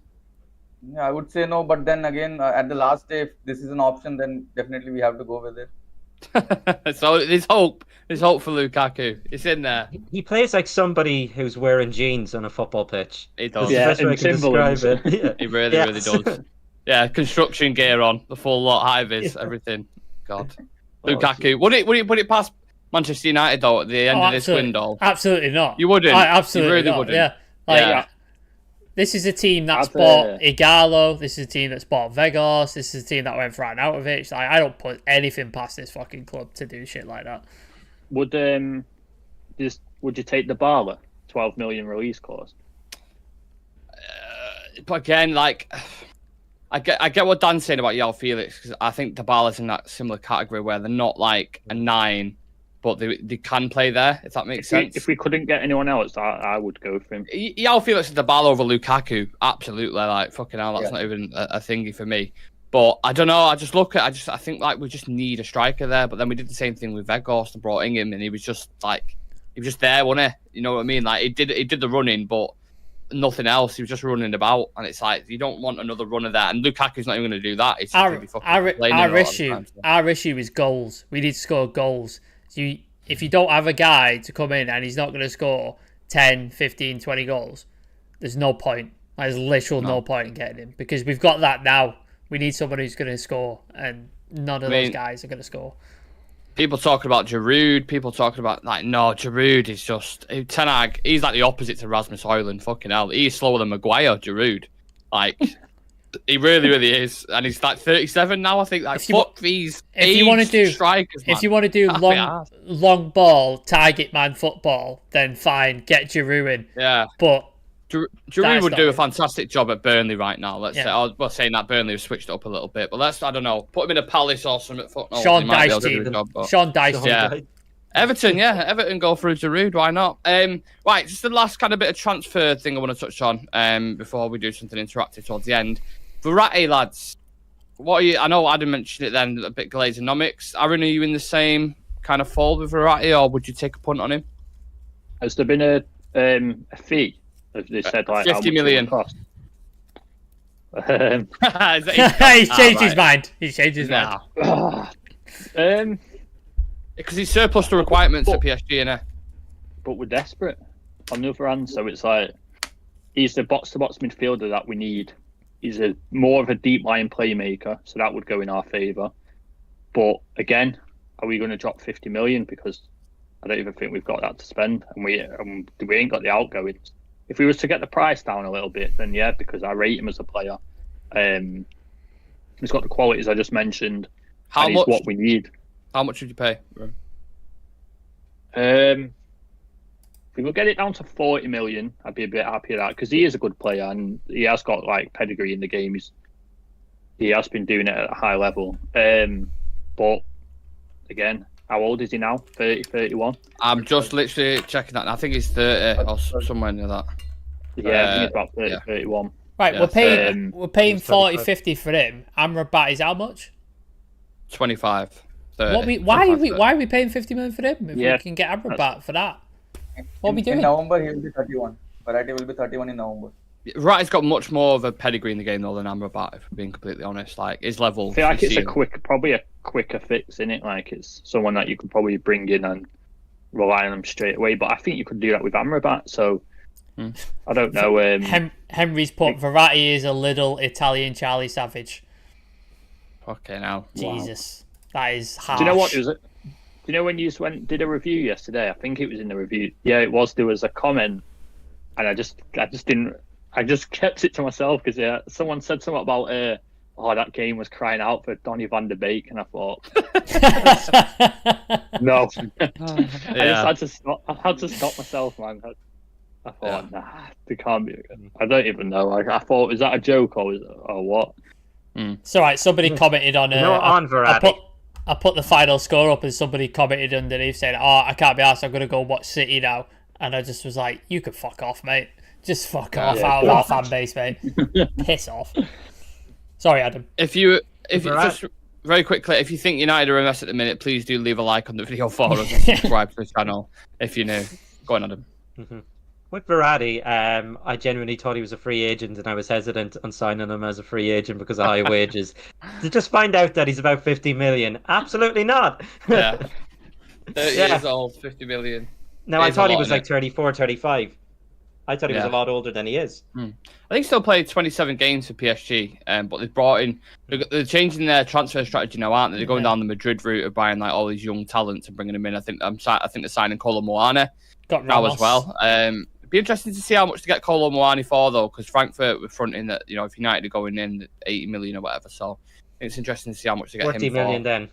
Speaker 4: Yeah, I would say no, but then again, at the last day, if this is an option, then definitely we have to go with it.
Speaker 1: So there's hope. There's hope for Lukaku. It's in there.
Speaker 5: He plays like somebody who's wearing jeans on a football pitch.
Speaker 1: He does.
Speaker 5: That's the best way I can describe it. Yeah.
Speaker 1: He really does. Yeah, construction gear on, the full lot, high vis, everything. God, Lukaku. Would it put it past Manchester United though at the end of this window?
Speaker 3: Absolutely not.
Speaker 1: You wouldn't.
Speaker 3: Absolutely
Speaker 1: you really
Speaker 3: not.
Speaker 1: Wouldn't.
Speaker 3: Yeah. This is a team that's bought Igalo. This is a team that's bought Vegas. This is a team that went for Arnautovic. Like, I don't put anything past this fucking club to do shit like that.
Speaker 2: Would you take the Barla 12 million release clause?
Speaker 1: But again, like, I get what Dan's saying about Yao Felix, because I think Dybala's in that similar category where they're not like a 9, but they can play there, if that makes sense.
Speaker 2: If we couldn't get anyone else, I would go for him.
Speaker 1: Yao Felix is Dybala over Lukaku, absolutely. Like fucking hell, that's not even a thingy for me. But I don't know. I think like we just need a striker there. But then we did the same thing with Weghorst and brought him, and he was just there, wasn't he? You know what I mean? Like he did the running, but nothing else. He was just running about, and it's like you don't want another runner there. And Lukaku's not even going to do that. It's
Speaker 3: our issue is goals. We need to score goals. So if you don't have a guy to come in and he's not going to score 10, 15, 20 goals, there's no point. There's literal no point in getting him, because we've got that now. We need someone who's going to score, and none of those guys are going to score.
Speaker 1: People talking about Giroud. People talking about no, Giroud is just Ten Hag. He's like the opposite to Rasmus Højlund. Fucking hell, he's slower than Maguire. Giroud, like he really, really is, and he's like 37 now. I think these. If you want to do strikers,
Speaker 3: if you want to do long ball target man football, then fine, get Giroud in.
Speaker 1: Yeah,
Speaker 3: but.
Speaker 1: Giroud would do a fantastic job at Burnley right now. Let's say. I was saying that Burnley have switched it up a little bit, but I don't know, put him in a Palace or something.
Speaker 3: Sean Dyche team. Sean Dyche.
Speaker 1: Yeah. Everton go through Giroud. Why not? Right, just the last kind of bit of transfer thing I want to touch on before we do something interactive towards the end. Verratti, lads. What are you? I know Adam mentioned it then, a bit Glazonomics. Aaron, are you in the same kind of fold with Verratti, or would you take a punt on him?
Speaker 2: Has there been a fee? They said like
Speaker 1: 50 million.
Speaker 2: Cost.
Speaker 3: He's changed his mind. He's changed his mind.
Speaker 1: Because he's surplus to requirements at PSG, innit?
Speaker 2: But we're desperate on the other hand, so it's like he's the box-to-box midfielder that we need. He's more of a deep-lying playmaker, so that would go in our favour. But again, are we going to drop 50 million? Because I don't even think we've got that to spend, and we ain't got the outgoings. If we was to get the price down a little bit, then yeah, because I rate him as a player. He's got the qualities I just mentioned.
Speaker 1: How much?
Speaker 2: What we need.
Speaker 1: How much would you pay?
Speaker 2: If we could get it down to 40 million, I'd be a bit happy with that, because he is a good player and he has got like pedigree in the game. He has been doing it at a high level. But again, how old is he now? 30, 31? I'm
Speaker 1: just literally checking that. I think he's 30 or somewhere near that.
Speaker 2: Yeah, I think he's about 30, 31.
Speaker 3: Right, yeah. we're paying 40, 50 for him. Amrabat is how much?
Speaker 1: 25. 30,
Speaker 3: why are we paying 50 million for him if we can get Amrabat for that? What are we doing?
Speaker 4: In November, he will be 31. Verratti will be 31 in November.
Speaker 1: Verratti's got much more of a pedigree in the game though than Amrabat, if I'm being completely honest. Like his level.
Speaker 2: I feel like it's probably a quicker fix, isn't it? Like it's someone that you could probably bring in and rely on them straight away. But I think you could do that with Amrabat. So I don't know.
Speaker 3: Henry's put Verratti is a little Italian Charlie Savage.
Speaker 1: Okay, now
Speaker 3: Jesus, that is harsh.
Speaker 2: Do you know what? Do you know when you did a review yesterday? I think it was in the review. Yeah, it was. There was a comment, and I just didn't. I just kept it to myself because someone said something about that game was crying out for Donny van de Beek, and I thought no. I had to stop myself, man. I thought they can't be. I don't even know. I thought, is that a joke or what?
Speaker 3: So right, somebody commented on
Speaker 5: Verratti.
Speaker 3: I put the final score up and somebody commented underneath saying, I can't be arsed, I'm going to go watch City now. And I just was like, you can fuck off, mate. Just fuck off out of our fan base, mate. Piss off. Sorry, Adam.
Speaker 1: If you just very quickly, if you think United are a mess at the minute, please do leave a like on the video for us and subscribe to the channel if you're new. Go on, Adam.
Speaker 5: With Verratti, I genuinely thought he was a free agent, and I was hesitant on signing him as a free agent because of high wages. To just find out that he's about 50 million, absolutely not.
Speaker 1: Yeah, 30 years old, 50 million.
Speaker 5: No, I thought he was like 34, 35. I thought he was a lot older than he is.
Speaker 1: I think he still played 27 games for PSG, but they've brought in. They're changing their transfer strategy now, aren't they? They're going down the Madrid route of buying like all these young talents and bringing them in. I think they're signing Kolo Muani now as well. It'd be interesting to see how much to get Kolo Muani for though, because Frankfurt were fronting that if United are going in 80 million or whatever. So it's interesting to see how much to get
Speaker 5: 40
Speaker 1: him
Speaker 5: million
Speaker 1: for.
Speaker 5: Then.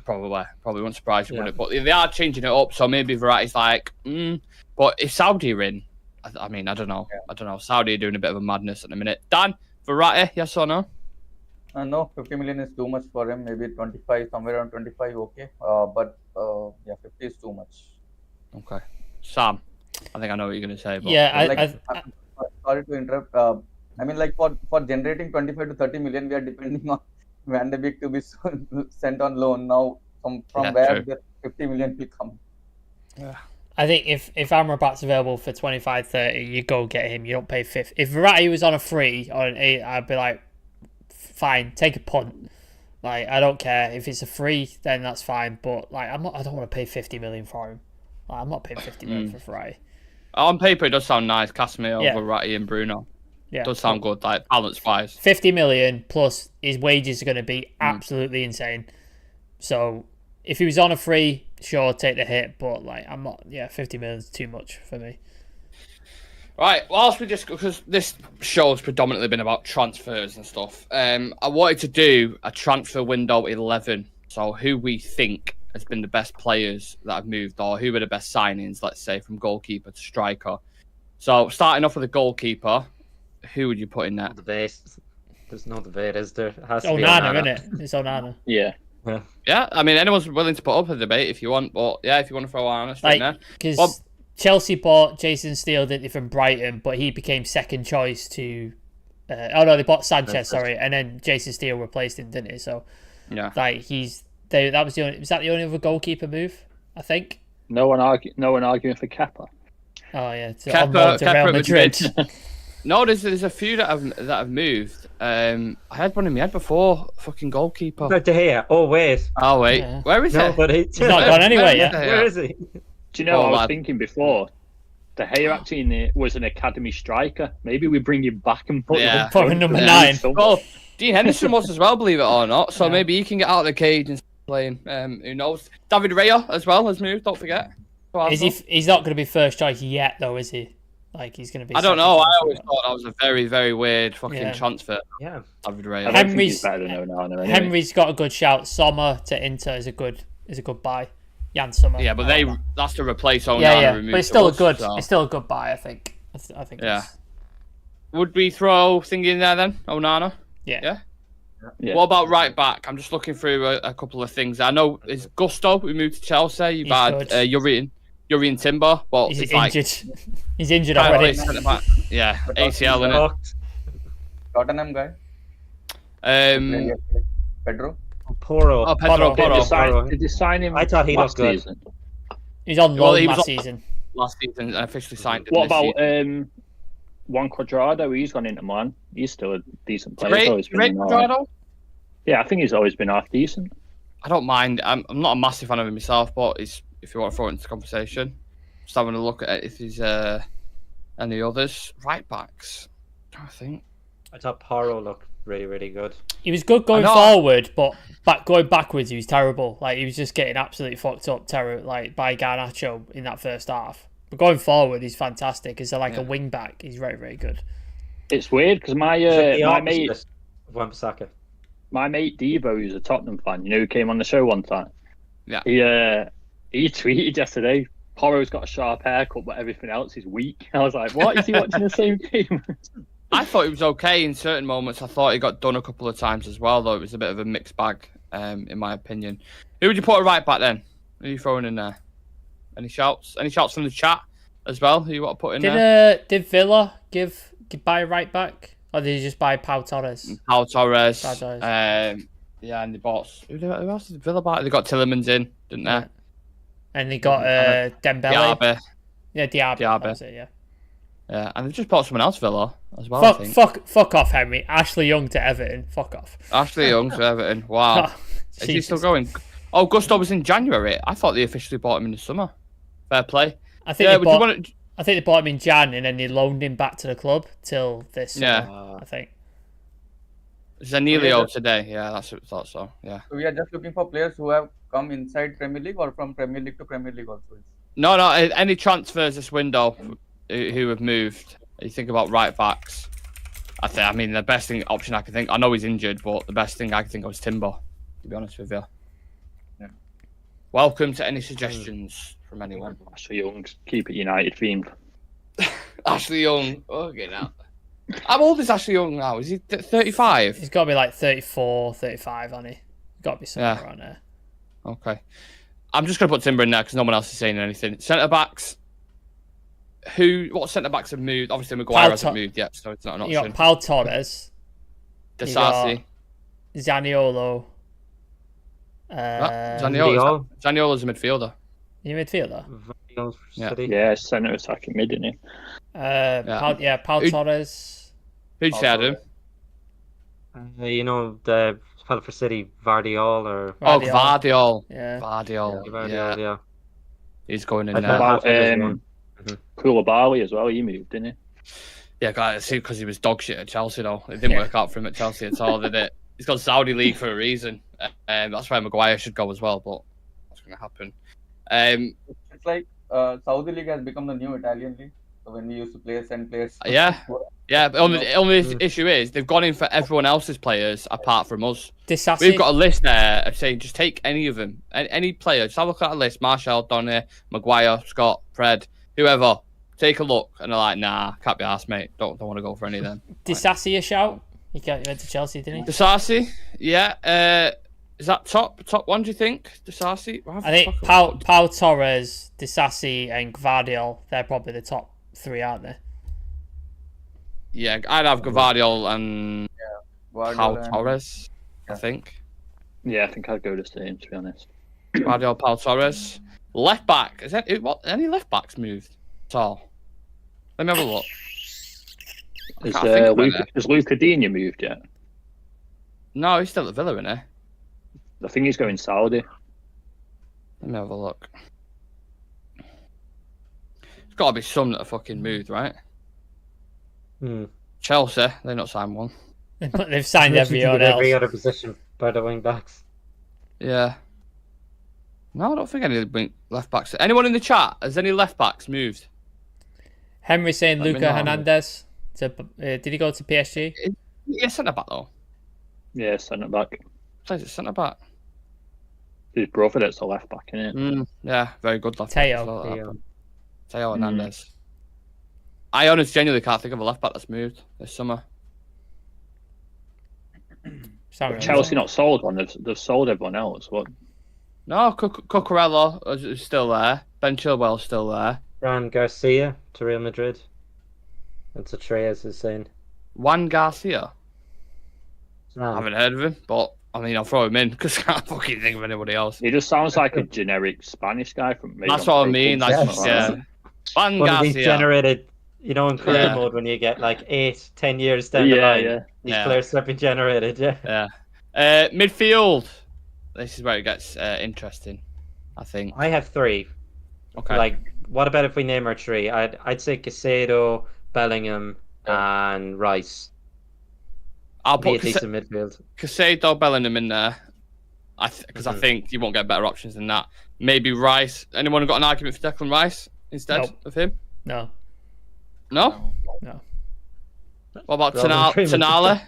Speaker 1: Probably won't surprise you, would it? But they are changing it up, so maybe Verratti's like, But if Saudi are in, I mean, I don't know. I don't know. Saudi are doing a bit of a madness at the minute. Dan, Verratti, yes or no?
Speaker 4: No, 50 million is too much for him. Maybe 25, somewhere around 25, okay. But yeah, 50 is too much.
Speaker 1: Okay. Sam, I think I know what you're going to say. But
Speaker 3: Yeah,
Speaker 4: sorry to interrupt. I mean, like for generating 25 to 30 million, we are depending on Van de Beek to be sent on loan. Now, from where
Speaker 1: true.
Speaker 4: the 50 million will come?
Speaker 1: Yeah.
Speaker 3: I think if Amrabat's available for 25, 30, you go get him. You don't pay 50. If Verratti was on a free or an 8, I'd be like, fine, take a punt. Like, I don't care. If it's a free, then that's fine. But like, I don't want to pay 50 million for him. Like, I'm not paying 50 million for Verratti.
Speaker 1: On paper, it does sound nice. Casemiro,
Speaker 3: Yeah.
Speaker 1: Verratti, and Bruno.
Speaker 3: Yeah,
Speaker 1: Does sound good, like balance-wise.
Speaker 3: 50 million plus his wages are going to be absolutely insane. So if he was on a free, sure, take the hit. But like, I'm not. Yeah, 50 million is too much for me.
Speaker 1: Right, whilst we just, because this show's predominantly been about transfers and stuff, I wanted to do a transfer window 11. So who we think has been the best players that have moved, or who were the best signings, let's say, from goalkeeper to striker. So starting off with the goalkeeper, who would you put in there?
Speaker 5: The base. There's no debate, is there? It has
Speaker 3: It's
Speaker 5: to be
Speaker 3: Onana,
Speaker 5: Onana.
Speaker 3: isn't it? It's Onana.
Speaker 2: Yeah.
Speaker 1: Yeah, I mean, anyone's willing to put up a debate if you want, but yeah, if you want to throw Onana straight there.
Speaker 3: Because Chelsea bought Jason Steele, didn't they, from Brighton, but he became second choice to. They bought Sanchez, sorry, and then Jason Steele replaced him, didn't he? So,
Speaker 1: yeah,
Speaker 3: like that was the only. Was that the only other goalkeeper move? I think.
Speaker 2: No one arguing for Kepa.
Speaker 3: Oh yeah,
Speaker 1: Kepa,
Speaker 3: on loan to Real Madrid.
Speaker 1: No, there's a few that have moved. I had one in my head before. Fucking goalkeeper.
Speaker 5: But De Gea. Oh wait.
Speaker 1: Oh wait,
Speaker 3: Yeah.
Speaker 1: where is
Speaker 5: No,
Speaker 1: he?
Speaker 5: but he's
Speaker 3: He's not gone anyway yet.
Speaker 5: Where is he?
Speaker 2: Do you know,
Speaker 1: Oh,
Speaker 2: I was
Speaker 1: lad.
Speaker 2: thinking before, De Gea actually was an academy striker. Maybe we bring him back and put
Speaker 1: Yeah.
Speaker 2: him
Speaker 3: Put him number 9.
Speaker 1: Well, Dean Henderson was as well, believe it or not. So
Speaker 3: Yeah.
Speaker 1: maybe he can get out of the cage and start playing. Who knows? David Raya as well has moved. Don't forget.
Speaker 3: Is he? He's not going to be first choice yet, though, is he? Like he's going to be.
Speaker 1: I don't
Speaker 3: second
Speaker 1: know. I
Speaker 3: choice.
Speaker 1: always thought that was a very, very weird fucking
Speaker 3: Yeah.
Speaker 1: transfer.
Speaker 5: Yeah.
Speaker 1: David
Speaker 2: I
Speaker 1: Raya.
Speaker 2: don't think
Speaker 3: Henry's-
Speaker 2: he's better than Onana anyway.
Speaker 3: Henry's got a good shout. Sommer to Inter is a good buy. Jan Sommer.
Speaker 1: Yeah, but that's to replace Onana.
Speaker 3: Yeah.
Speaker 1: removed
Speaker 3: But it's still
Speaker 1: to
Speaker 3: a
Speaker 1: us,
Speaker 3: good.
Speaker 1: so-
Speaker 3: It's still a good buy. I think. I think.
Speaker 1: Yeah.
Speaker 3: it's-
Speaker 1: Would we throw thingy in there then? Onana?
Speaker 3: Yeah.
Speaker 1: Yeah.
Speaker 2: Yeah.
Speaker 1: What about right back? I'm just looking through a couple of things. I know it's Gusto. We moved to Chelsea. You've
Speaker 3: He's
Speaker 1: had
Speaker 3: good.
Speaker 1: Urian Timber. But
Speaker 3: He's
Speaker 1: it's
Speaker 3: injured. He's injured
Speaker 1: like
Speaker 3: already.
Speaker 1: yeah, ACL in it.
Speaker 5: Fucked.
Speaker 4: Tottenham guy, Pedro.
Speaker 5: Porro.
Speaker 1: Oh, Pedro
Speaker 3: Porro.
Speaker 1: Porro.
Speaker 2: Did they sign him
Speaker 5: I thought he
Speaker 2: last
Speaker 5: looked good.
Speaker 2: season?
Speaker 3: He's on
Speaker 1: Well,
Speaker 3: loan
Speaker 1: he was
Speaker 3: last
Speaker 1: on-
Speaker 3: season.
Speaker 1: Last season and officially signed.
Speaker 2: What about Juan Cuadrado? He's gone into Milan. He's still a decent player. He's always been alright. Yeah, I think he's always been half decent.
Speaker 1: I don't mind. I'm not a massive fan of him myself, but if you want to throw it into the conversation, just having a look at it, if there's any others. Right backs. I think.
Speaker 5: I thought Porro looked really, really good.
Speaker 3: He was good going
Speaker 1: I know.
Speaker 3: forward, but going backwards, he was terrible. Like he was just getting absolutely fucked up, like by Garnacho in that first half. But going forward, he's fantastic. As a wing back, he's very, very good.
Speaker 2: It's weird because my mate
Speaker 5: Wan-Bissaka.
Speaker 2: Devo, who's a Tottenham fan, who came on the show one time.
Speaker 1: Yeah.
Speaker 2: He tweeted yesterday, Porro's got a sharp haircut, but everything else is weak. I was like, what? Is he watching the same game?
Speaker 1: I thought he was okay in certain moments. I thought he got done a couple of times as well, though. It was a bit of a mixed bag, in my opinion. Who would you put a right back then? Who are you throwing in there? Any shouts? Any shouts from the chat as well? Who you want to put in there?
Speaker 3: Did Villa buy a right back, or did he just buy Pau Torres?
Speaker 1: Pau Torres.
Speaker 3: Pau Torres.
Speaker 1: Yeah, and they bought. Who else did Villa buy? They got Tillemans in, didn't they?
Speaker 3: And they got Dembele.
Speaker 1: Diaby.
Speaker 3: Yeah, Diaby.
Speaker 1: Diaby.
Speaker 3: That was it, yeah.
Speaker 1: Yeah, and they've just bought someone else, Villa, as well, I think.
Speaker 3: Fuck off, Henry. Ashley Young to Everton. Fuck off.
Speaker 1: Ashley Young to Everton. Wow. Is he still going? Oh, Gusto was in January. I thought they officially bought him in the summer. Fair play.
Speaker 3: I think
Speaker 1: Yeah,
Speaker 3: I think they bought him in Jan, and then they loaned him back to the club till this summer,
Speaker 1: Yeah.
Speaker 3: I think.
Speaker 1: Zanilio today. Yeah, that's what I thought so. Yeah.
Speaker 4: So we are just looking for players who have come inside Premier League or from Premier League to Premier League also.
Speaker 1: No, any transfers this window who have moved. You think about right backs. I mean, the best option I can think. I know he's injured, but the best thing I can think of is Timber. To be honest with you.
Speaker 4: Yeah.
Speaker 1: Welcome to any suggestions from anyone.
Speaker 2: Ashley Young, keep it United themed.
Speaker 1: Ashley Young. Okay, now. How old is Ashley Young now? Is he 35?
Speaker 3: He's got to be like 34, 35, hasn't he? Got to be somewhere around there.
Speaker 1: Okay. I'm just going to put Timber in there because no one else is saying anything. Centre backs. What centre backs have moved? Obviously, Maguire hasn't moved yet, so it's not an option.
Speaker 3: You got Pau Torres.
Speaker 1: Disasi.
Speaker 3: Zaniolo.
Speaker 1: Zaniolo's a midfielder.
Speaker 3: You midfielder?
Speaker 2: Yeah, centre attacking mid, isn't he?
Speaker 3: Pau Torres.
Speaker 1: Who'd you say, Adam?
Speaker 5: You know, the fellow for City, Vardiol or...
Speaker 1: Gvardiol.
Speaker 3: Yeah.
Speaker 1: Vardiol. Yeah. He's going in
Speaker 2: I
Speaker 1: there.
Speaker 2: about Koulibaly as well, he moved, didn't he?
Speaker 1: Yeah, because he was dog shit at Chelsea, though. It didn't work out for him at Chelsea at all, did it? He's got Saudi League for a reason. That's why Maguire should go as well, but what's going to happen?
Speaker 4: It's like Saudi League has become the new Italian league. So when we used to send players.
Speaker 1: Yeah. But only issue is they've gone in for everyone else's players apart from us. We've got a list there of saying just take any of them, any player. Just have a look at that list: Martial, Donny, Maguire, Scott, Fred, whoever. Take a look, and they're like, "Nah, can't be arsed, mate. Don't want to go for any of them."
Speaker 3: Disasi a shout? He went to Chelsea, didn't he?
Speaker 1: Disasi, yeah. Is that top one? Do you think Disasi?
Speaker 3: I think Pau Torres, Disasi, and Gvardiol. They're probably the top 3, aren't they?
Speaker 1: Yeah, I'd have Gvardiol and Pau Torres.
Speaker 4: Yeah.
Speaker 1: I think.
Speaker 2: Yeah, I think I'd go the same, to be honest.
Speaker 1: Gvardiol, Pau Torres. Left back. Is that any left backs moved at all? Let me have a look.
Speaker 2: Has Luca Digne moved yet?
Speaker 1: No, he's still at Villa, isn't he?
Speaker 2: I think he's going Saudi.
Speaker 1: Let me have a look. There's got to be some that are fucking moved, right? Chelsea, they've not signed one.
Speaker 3: They've signed everyone else.
Speaker 5: Every other position by the wing backs.
Speaker 1: Yeah. No, I don't think any left backs. Anyone in the chat? Has any left backs moved?
Speaker 3: Henry saying Luca Hernandez. Did he go to PSG?
Speaker 1: Yeah, centre back though.
Speaker 2: Yeah, centre back.
Speaker 1: Plays at centre back.
Speaker 2: His brother that's a left back, isn't it?
Speaker 1: Yeah, very good left back.
Speaker 3: Teo
Speaker 1: Hernandez. I honestly genuinely can't think of a left back that's moved this summer.
Speaker 2: Chelsea not sold one. They've sold everyone else. What?
Speaker 1: No, Cucurella is still there. Ben Chilwell's still there.
Speaker 5: Fran Garcia to Real Madrid. That's what Treyas is saying.
Speaker 1: Juan Garcia.
Speaker 5: No.
Speaker 1: I haven't heard of him, but I mean, I'll throw him in because I can't fucking think of anybody else.
Speaker 2: He just sounds like a generic Spanish guy from.
Speaker 1: That's what I mean. Juan Garcia.
Speaker 5: Generated, in career mode when you get like 8-10 years down the line. These players have been generated. Yeah.
Speaker 1: Midfield. This is where it gets interesting, I think.
Speaker 5: I have 3.
Speaker 1: Okay.
Speaker 5: Like, what about if we name our 3? I'd say Caicedo, Bellingham, and Rice.
Speaker 1: I'll put
Speaker 5: a decent midfield.
Speaker 1: Caicedo, Bellingham in there, because I think you won't get better options than that. Maybe Rice. Anyone got an argument for Declan Rice instead of him?
Speaker 3: No.
Speaker 1: No. What about Tonali?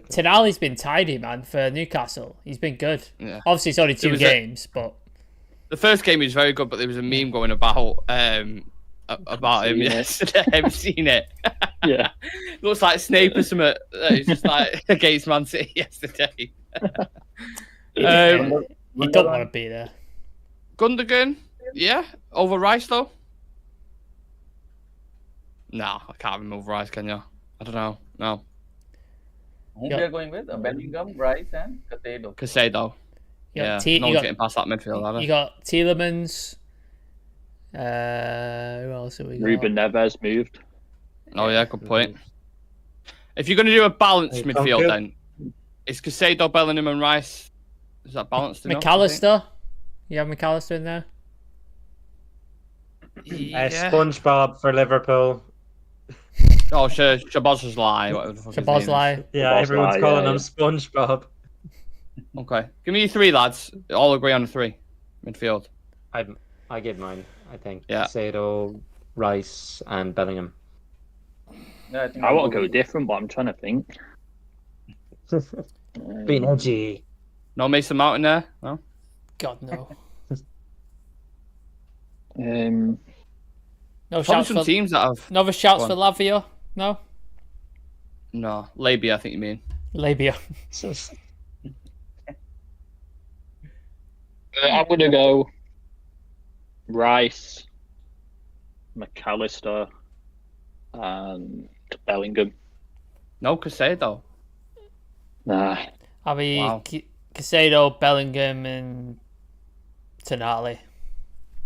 Speaker 3: Tonali's been tidy, man, for Newcastle. He's been good.
Speaker 1: Yeah.
Speaker 3: Obviously, it's only 2 games, but
Speaker 1: the first game he was very good. But there was a meme going about him yesterday. Have you seen it?
Speaker 2: Yeah.
Speaker 1: Looks like Snape or something. It's just like against Man City yesterday.
Speaker 3: He don't want to be there.
Speaker 1: Gundogan, over Rice though. No, I can't remove Rice. Can you? I don't know. No.
Speaker 4: Who we are going with? Bellingham, Rice, and
Speaker 1: Caicedo. No one's getting past that midfield, are they?
Speaker 3: You got Tielemans. Who else have we got?
Speaker 2: Ruben Neves moved.
Speaker 1: Oh yeah, good point. If you're going to do a balanced midfield, then is Caicedo, Bellingham, and Rice? Is that balanced enough?
Speaker 3: McAllister. You have McAllister in there.
Speaker 5: SpongeBob for Liverpool.
Speaker 1: Oh, Shabazz-lie.
Speaker 3: Shabazz-lie.
Speaker 5: Yeah, everyone's calling him SpongeBob.
Speaker 1: Okay, give me 3 lads. All agree on 3 midfield.
Speaker 5: I give mine. I think.
Speaker 1: Yeah.
Speaker 5: Caicedo, Rice, and Bellingham.
Speaker 4: Yeah,
Speaker 2: I want to go different, but I'm trying to think.
Speaker 5: Being edgy.
Speaker 1: No Mason Mount in there? No?
Speaker 3: God, no. No
Speaker 1: Probably
Speaker 3: shouts
Speaker 1: some
Speaker 3: for
Speaker 1: teams that have.
Speaker 3: no other shouts
Speaker 1: Go
Speaker 3: for Lavia. No,
Speaker 1: No, Labia, I think you mean.
Speaker 3: Labia.
Speaker 2: I'm gonna go Rice, McAllister, and Bellingham.
Speaker 1: No, Casado.
Speaker 2: Nah,
Speaker 3: I'll be
Speaker 1: Wow.
Speaker 3: Casado, Bellingham, and Tonali.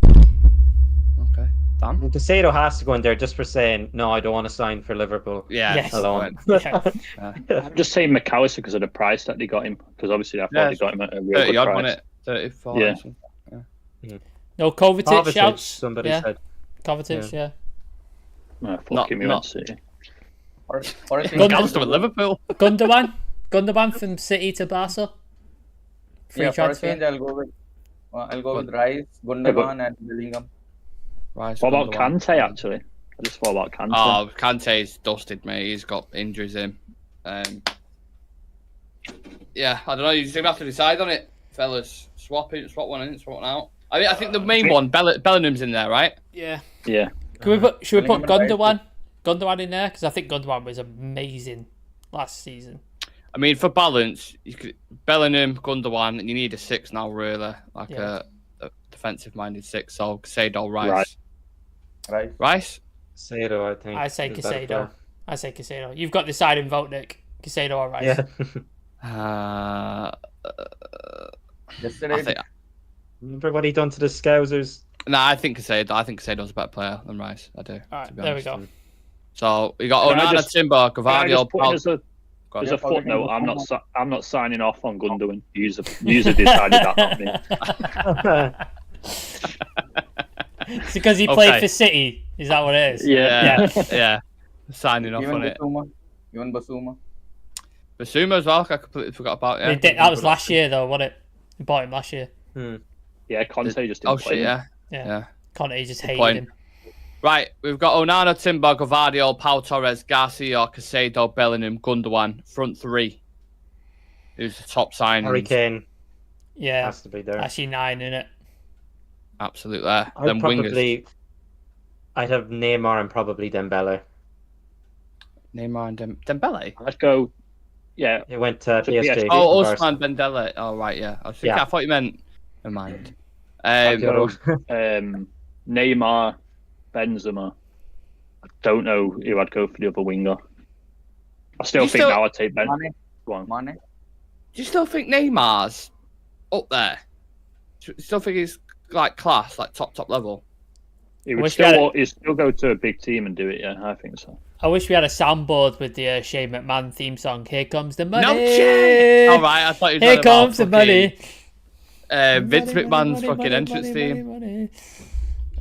Speaker 1: Okay, Dan.
Speaker 5: Casado has to go in there just for saying no. I don't want to sign for Liverpool.
Speaker 1: Yeah.
Speaker 3: Yes.
Speaker 5: Alone.
Speaker 3: Yeah.
Speaker 2: I'm just saying McAllister because of the price that they got him. Because obviously I thought
Speaker 1: Yeah,
Speaker 2: they got him at a real
Speaker 1: 30
Speaker 2: good
Speaker 1: odd,
Speaker 2: price.
Speaker 1: wasn't it? 34.
Speaker 2: Yeah.
Speaker 1: or something.
Speaker 3: No Kovacic,
Speaker 5: Kovacic,
Speaker 3: shouts.
Speaker 5: somebody
Speaker 3: yeah.
Speaker 5: said.
Speaker 3: Kovacic, yeah.
Speaker 2: Oh, fuck
Speaker 1: Not-
Speaker 2: him, he
Speaker 1: not-
Speaker 2: went City.
Speaker 4: For a team,
Speaker 1: McAllister with Liverpool.
Speaker 3: Gundogan from City to Barca. Free
Speaker 4: yeah, for a
Speaker 3: transfer.
Speaker 4: change, I'll go with Rice, Gundogan, and Bellingham.
Speaker 1: Rice,
Speaker 2: What about
Speaker 1: Gundogan.
Speaker 2: Kante, actually? I just thought about Kante.
Speaker 1: Oh, Kante's dusted, mate. He's got injuries in. Yeah, I don't know. You're just going to have to decide on it, fellas. Swap one in, swap one out. I mean, I think the main one, Bellingham's in there, right?
Speaker 3: Yeah.
Speaker 2: Yeah.
Speaker 3: Should we put
Speaker 4: Bellingham and
Speaker 3: Gundogan in there? Because I think Gundogan was amazing last season.
Speaker 1: I mean, for balance, you could Bellingham, Gundogan, and you need a 6 now, really, like
Speaker 3: Yeah.
Speaker 1: a defensive-minded 6. So Casado, Rice,
Speaker 2: Right.
Speaker 1: Rice.
Speaker 5: Casado, I think.
Speaker 3: I say
Speaker 5: is better
Speaker 3: Casado.
Speaker 5: player.
Speaker 3: I say Casado. You've got the deciding vote, Nick. Casado or Rice?
Speaker 5: Yeah.
Speaker 1: I
Speaker 4: Yesterday,
Speaker 1: think,
Speaker 5: Remember what he done to the Scousers?
Speaker 1: I think Casado. I think Casado's a better player than Rice. I do.
Speaker 3: All
Speaker 1: to
Speaker 3: right,
Speaker 1: be
Speaker 3: there we
Speaker 1: honest.
Speaker 3: go.
Speaker 1: So we got
Speaker 2: Can I
Speaker 1: Onana,
Speaker 2: just-
Speaker 1: Timber,
Speaker 2: Can I
Speaker 1: Gavardio,
Speaker 2: just put in as a
Speaker 1: Go on.
Speaker 2: As a
Speaker 4: Yeah, probably
Speaker 2: footnote,
Speaker 4: gonna
Speaker 2: I'm not signing off on Gundogan. User decided that, not me.
Speaker 3: It's because he played
Speaker 1: Okay.
Speaker 3: for City. Is that what it is?
Speaker 2: Yeah.
Speaker 1: yeah. Signing off
Speaker 4: even
Speaker 1: on it.
Speaker 4: Basuma.
Speaker 1: Basuma as well. I completely forgot about
Speaker 3: They
Speaker 1: it.
Speaker 3: did- that was last year, though, wasn't it? We bought him last year.
Speaker 2: Yeah, Conte just didn't
Speaker 1: Oh
Speaker 2: play
Speaker 1: shit!
Speaker 2: him.
Speaker 1: Yeah.
Speaker 3: Conte just hated
Speaker 1: point.
Speaker 3: him.
Speaker 1: Right, we've got Onana, Timber, Gavardio, Pau Torres, Garcia, Casado, Bellingham, Gundogan. Front three. Who's the top signing?
Speaker 5: Harry Kane
Speaker 3: Yeah,
Speaker 5: has to be there.
Speaker 3: actually 9 in it.
Speaker 1: Absolutely.
Speaker 5: I'd
Speaker 1: Then wingers.
Speaker 5: I'd have Neymar and probably Dembele.
Speaker 1: Neymar and Dembele.
Speaker 2: I'd go. Yeah,
Speaker 5: He went to
Speaker 2: To
Speaker 5: PSG.
Speaker 2: PSG.
Speaker 1: Oh,
Speaker 5: from Barca.
Speaker 1: Usman Dembele. Oh, right, yeah. I was thinking,
Speaker 5: Yeah.
Speaker 1: I thought you meant. Never mind.
Speaker 2: I'd go Neymar, Benzema. I don't know who I'd go for the other winger. I still
Speaker 1: You
Speaker 2: think
Speaker 1: still-
Speaker 2: now I'd take Benzema.
Speaker 4: Mane.
Speaker 2: Go on.
Speaker 4: Mane.
Speaker 1: Do you still think Neymar's up there? Do you still think he's like class, like top level?
Speaker 2: He
Speaker 3: Wish
Speaker 2: would
Speaker 3: we had
Speaker 2: still, he'd still go to a big team and do it. Yeah, I think so.
Speaker 3: I wish we had a soundboard with the Shane McMahon theme song. Here comes the money.
Speaker 1: No chance! All right, I thought you were
Speaker 3: Here
Speaker 1: talking about
Speaker 3: comes the money.
Speaker 1: Vince
Speaker 3: Money,
Speaker 1: McMahon's
Speaker 3: money,
Speaker 1: fucking
Speaker 3: money,
Speaker 1: entrance
Speaker 3: money,
Speaker 1: theme.
Speaker 3: money,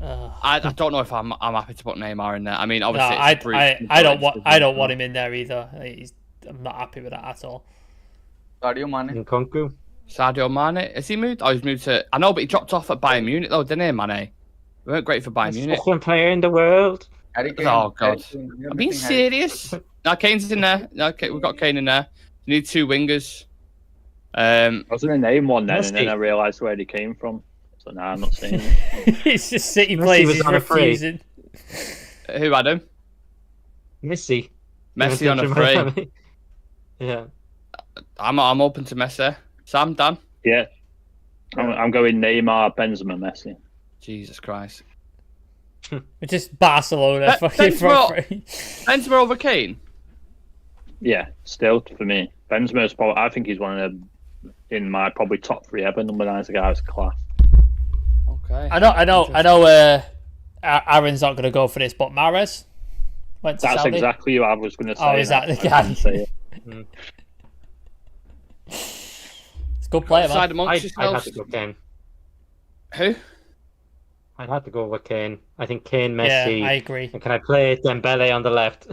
Speaker 3: money.
Speaker 1: I don't know if I'm happy to put Neymar in there. I mean,
Speaker 3: No,
Speaker 1: obviously,
Speaker 3: I don't want him in there either. I'm not happy with that at all.
Speaker 4: Sadio Mane.
Speaker 5: Nkunku.
Speaker 1: Sadio Mane, has he moved? Oh, he's moved to. I know, but he dropped off at Bayern Munich though, didn't he, Mane? We weren't great for Bayern Munich.
Speaker 5: Second player in the world.
Speaker 4: Harry Kane.
Speaker 1: Oh, God.
Speaker 4: Harry Kane. You're
Speaker 1: I'm being
Speaker 4: missing Harry
Speaker 1: serious. No, Kane's in there. No, we've got Kane in there. We need 2 wingers.
Speaker 2: I was going to name one then, and then
Speaker 5: Messi.
Speaker 2: I realised where he came from. So now I'm not saying it.
Speaker 3: It's just City
Speaker 5: Messi
Speaker 3: players
Speaker 5: was
Speaker 3: he's
Speaker 5: on a free.
Speaker 3: refusing.
Speaker 1: Who had him?
Speaker 5: Messi.
Speaker 1: Messi on a free.
Speaker 5: free. Yeah.
Speaker 1: I'm open to Messi. Sam, Dan.
Speaker 2: Yeah. I'm going Neymar, Benzema, Messi.
Speaker 1: Jesus Christ.
Speaker 3: It's just Barcelona
Speaker 1: Be-
Speaker 3: fucking
Speaker 1: Benzema-
Speaker 3: front three.
Speaker 1: Benzema over Kane.
Speaker 2: Yeah, still for me. Benzema's probably, I think he's one of them in my probably top 3 ever. Number 9's a guy's class.
Speaker 1: Okay.
Speaker 3: I know. Aaron's not going to go for this, but Mahrez went to
Speaker 2: That's
Speaker 3: Saudi.
Speaker 2: exactly who I was going to say.
Speaker 3: Oh, is that the
Speaker 2: I
Speaker 3: guy?
Speaker 2: didn't say it.
Speaker 3: It's a good player,
Speaker 1: Decide
Speaker 3: man.
Speaker 1: amongst
Speaker 5: I'd have
Speaker 1: yourselves.
Speaker 5: to go Kane.
Speaker 1: Who?
Speaker 5: I'd have to go with Kane. I think Kane,
Speaker 3: Yeah,
Speaker 5: Messi.
Speaker 3: I agree.
Speaker 5: And can I play Dembele on the left?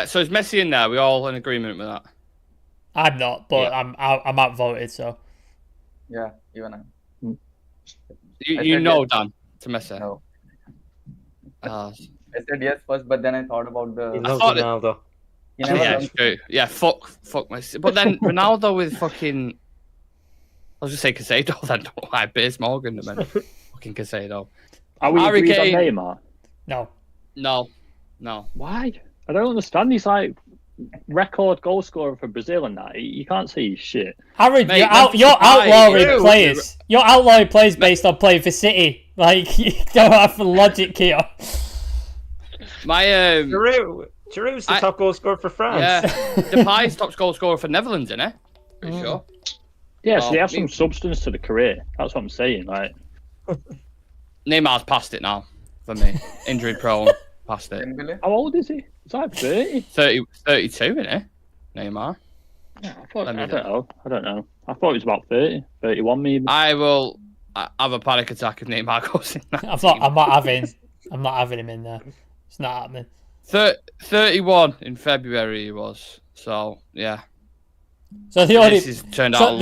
Speaker 1: So is Messi in there? We all in agreement with that?
Speaker 3: I'm not, but
Speaker 1: Yeah.
Speaker 3: I'm outvoted, so
Speaker 4: Yeah, even I.
Speaker 1: You
Speaker 4: said
Speaker 1: know,
Speaker 4: yes.
Speaker 1: Dan, to Messi.
Speaker 4: No.
Speaker 1: Ah,
Speaker 4: I said yes first, but then I thought about
Speaker 5: He
Speaker 4: the.
Speaker 5: loves
Speaker 1: thought it-
Speaker 5: Ronaldo.
Speaker 4: He never
Speaker 1: yeah,
Speaker 4: done-
Speaker 1: true. Yeah, fuck Messi. But then Ronaldo with fucking. I was just say Casado. Then why Piers Morgan and then fucking Casado.
Speaker 2: Are we
Speaker 1: Harry
Speaker 2: agreed on
Speaker 1: Kane.
Speaker 2: Neymar?
Speaker 3: No.
Speaker 1: No.
Speaker 2: Why? I don't understand. He's like record goal scorer for Brazil and that. You can't say he's shit.
Speaker 3: Aaron,
Speaker 1: Mate,
Speaker 3: you're outlawing
Speaker 1: you.
Speaker 3: players. You're outlawing players based on playing for City. Like, you don't have the logic here.
Speaker 1: My
Speaker 5: Giroud's the top goal scorer for France.
Speaker 1: Yeah, Depay's top goal scorer for Netherlands, isn't it? Pretty sure.
Speaker 2: Yeah, so they have some substance to the career. That's what I'm saying. Like,
Speaker 1: Neymar's past it now for me. Injury prone, past it.
Speaker 4: Dembele?
Speaker 2: how old is he? He's like 30.
Speaker 1: 32, isn't it? Neymar.
Speaker 2: Yeah, I don't know. I thought he was about 30, 31 maybe.
Speaker 1: I will have a panic attack if Neymar goes in that.
Speaker 3: I'm not having him in there. It's not happening.
Speaker 1: 31 in February he was. So yeah.
Speaker 3: So the only
Speaker 1: This has turned out.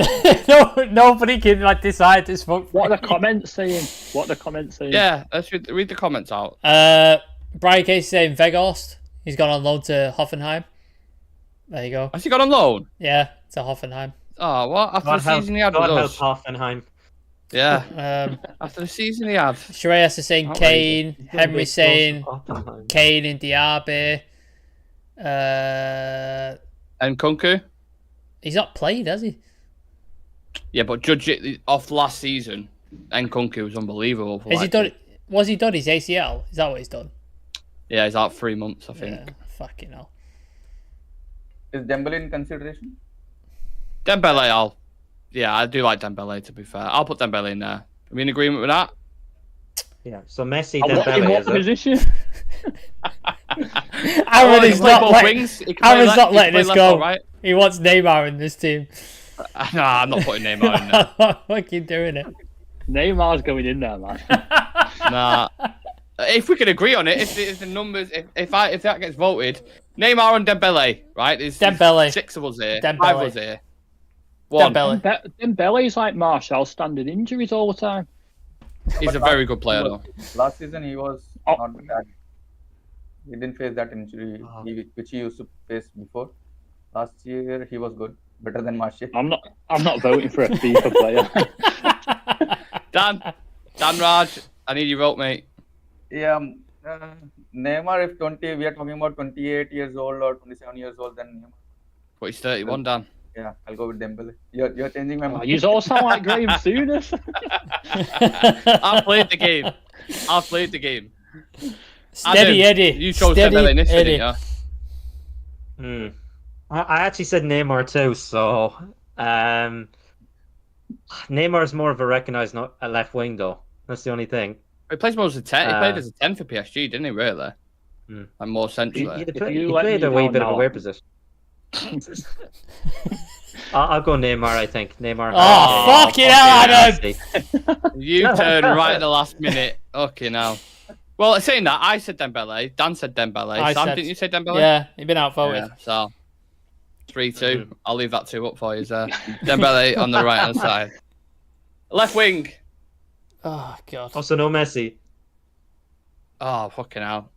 Speaker 3: nobody can like decide this fuck.
Speaker 2: What are the comments saying?
Speaker 1: Yeah, let's read the comments out.
Speaker 3: Brian Case saying Weghorst. He's gone on loan to Hoffenheim. There you go.
Speaker 1: Has he got on loan?
Speaker 3: Yeah, to Hoffenheim.
Speaker 1: Oh, what? After the season he had with
Speaker 5: God help
Speaker 1: us?
Speaker 5: Hoffenheim.
Speaker 1: Yeah. After the season he had.
Speaker 3: Shreyas is saying Kane.
Speaker 5: Outrageous.
Speaker 3: Henry saying
Speaker 5: Hoffenheim.
Speaker 3: Kane and Diaby.
Speaker 1: And Kunku?
Speaker 3: He's not played, has he?
Speaker 1: Yeah, but judge it off last season. And Kunku was unbelievable.
Speaker 3: Has he done? Was he done his ACL? Is that what he's done?
Speaker 1: Yeah, he's out 3 months, I think.
Speaker 3: Yeah, fucking hell.
Speaker 4: Is Dembele in consideration?
Speaker 1: Dembele, I do like Dembele, to be fair. I'll put Dembele in there. Are we in agreement with that?
Speaker 5: Yeah, so Messi,
Speaker 2: In
Speaker 5: Dembele,
Speaker 2: what
Speaker 5: is it?
Speaker 2: position?
Speaker 3: Aaron is not letting. Aaron's not letting us go.
Speaker 1: Right?
Speaker 3: He wants Neymar in this team.
Speaker 1: Nah, I'm not putting Neymar in there.
Speaker 3: I'm not fucking doing it.
Speaker 2: Neymar's going in there, man.
Speaker 1: Nah. If we can agree on it, if the numbers, if that gets voted, Neymar and Dembele, right? There's
Speaker 3: Dembele.
Speaker 1: 6 of us here.
Speaker 3: Dembele.
Speaker 1: 5 of us here. 1.
Speaker 3: Dembele.
Speaker 2: Dembele's like Martial, standing injuries all the time.
Speaker 1: He's a very good player, though.
Speaker 4: Last season he was not that. He didn't face that injury which he used to face before. Last year he was good, better than Martial.
Speaker 2: I'm not voting for a FIFA player.
Speaker 1: Dan Raj, I need your vote, mate.
Speaker 4: Yeah, Neymar, if we are talking about 28 years old or 27 years old, then Neymar.
Speaker 1: But he's 31, Dan.
Speaker 4: Yeah, I'll go with Dembele. You're changing my mind.
Speaker 2: You all sound like Graham Souness.
Speaker 1: I've played the game.
Speaker 3: Steady
Speaker 1: Adam,
Speaker 3: Eddie.
Speaker 1: You chose
Speaker 3: Steady
Speaker 1: Dembele in this,
Speaker 3: Eddie.
Speaker 1: didn't you?
Speaker 5: I actually said Neymar too, so Neymar is more of a recognised left wing though. That's the only thing.
Speaker 1: He plays more as a 10. He played as a 10 for PSG, didn't he, really? And more centrally.
Speaker 5: He played a wee bit of a weird position. I'll go Neymar, I think. Neymar.
Speaker 3: Oh, fucking hell, Adam!
Speaker 1: You turned right at the last minute. Okay, now. Well, saying that, I said Dembele. Dan said Dembele. Sam, didn't you say Dembele?
Speaker 3: Yeah, you've been outvoted.
Speaker 1: Yeah, so 3-2. I'll leave that 2 up for you, sir. Dembele on the right hand side. Left wing.
Speaker 3: Oh, God.
Speaker 5: Also, no Messi.
Speaker 1: Oh, fucking hell.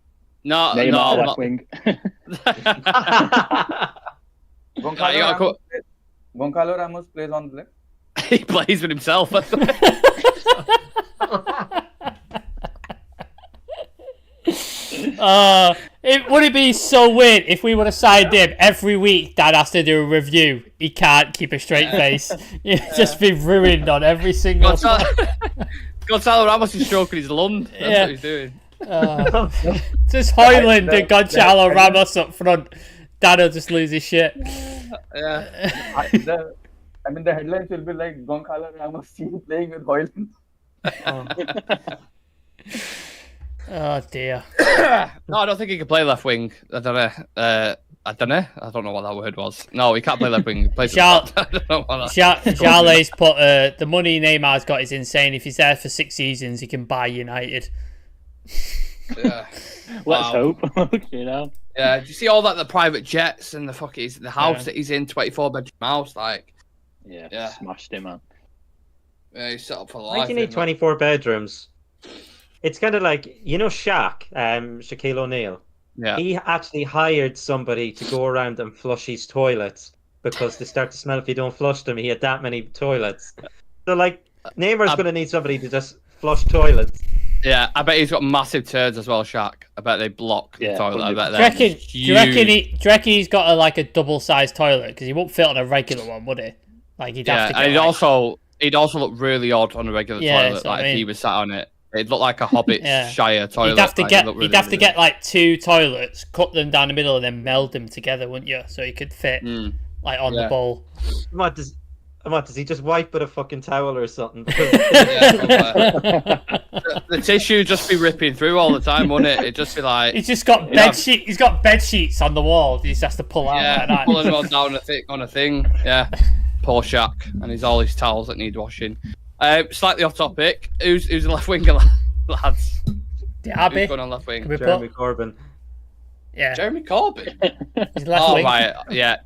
Speaker 1: No,
Speaker 2: Neymar left
Speaker 1: not.
Speaker 2: wing.
Speaker 4: Goncalo Ramos plays on the left.
Speaker 1: He plays with himself.
Speaker 3: Would it be so weird if we would have signed him every week? Dad has to do a review. He can't keep a straight face. He'd just be ruined on every single.
Speaker 1: Gonzalo Ramos is stroking his lung. That's what he's doing.
Speaker 3: Just Hoyland and Gonzalo Ramos up front. Dad will just lose his shit.
Speaker 1: Yeah.
Speaker 4: I mean, the headlines will be like Goncalo Ramos seen playing with Hoyland.
Speaker 3: Oh dear.
Speaker 1: No, I don't think he can play left wing. I don't know. I don't know what that word was. No, he can't play left wing. He plays
Speaker 3: Charlie's put the money Neymar's got is insane. If he's there for 6 seasons, he can buy United.
Speaker 1: Yeah.
Speaker 2: Let's hope. You know.
Speaker 1: Yeah. Do you see all that? The private jets and the house that he's in, 24-bedroom house, like.
Speaker 2: Yeah. Smashed him, man.
Speaker 1: Yeah, he's set up for
Speaker 5: Why
Speaker 1: life.
Speaker 5: do you need 24 bedrooms? It's kind of like, you know, Shaquille O'Neal.
Speaker 1: Yeah.
Speaker 5: He actually hired somebody to go around and flush his toilets because they start to smell if you don't flush them. He had that many toilets. So, like, Neymar's going to need somebody to just flush toilets.
Speaker 1: Yeah, I bet he's got massive turds as well, Shaq. I bet they block the toilet. I bet
Speaker 3: Do you reckon he's got a double-sized toilet? Because he won't fit on a regular one, would he? Like he'd have to get,
Speaker 1: and he'd also look really odd on a regular toilet. Like if he was sat on it, it'd look like a Hobbit Shire toilet.
Speaker 3: He'd have to get like 2 toilets, cut them down the middle, and then meld them together, wouldn't you? So he could fit like on the bowl.
Speaker 5: Does he just wipe with a fucking towel or something?
Speaker 1: The tissue just be ripping through all the time, wouldn't it? It'd just be like
Speaker 3: he's just got He's got bed sheets on the wall. He just has to pull out.
Speaker 1: Yeah, pulling them on down on a thing. Yeah, poor Shaq and all his towels that need washing. Slightly off topic. Who's the left winger, lads?
Speaker 3: Diaby.
Speaker 1: Who's going on left wing?
Speaker 5: Jeremy Corbyn.
Speaker 3: Yeah.
Speaker 1: Jeremy Corbyn.
Speaker 3: He's left wing.
Speaker 1: Right. Yeah.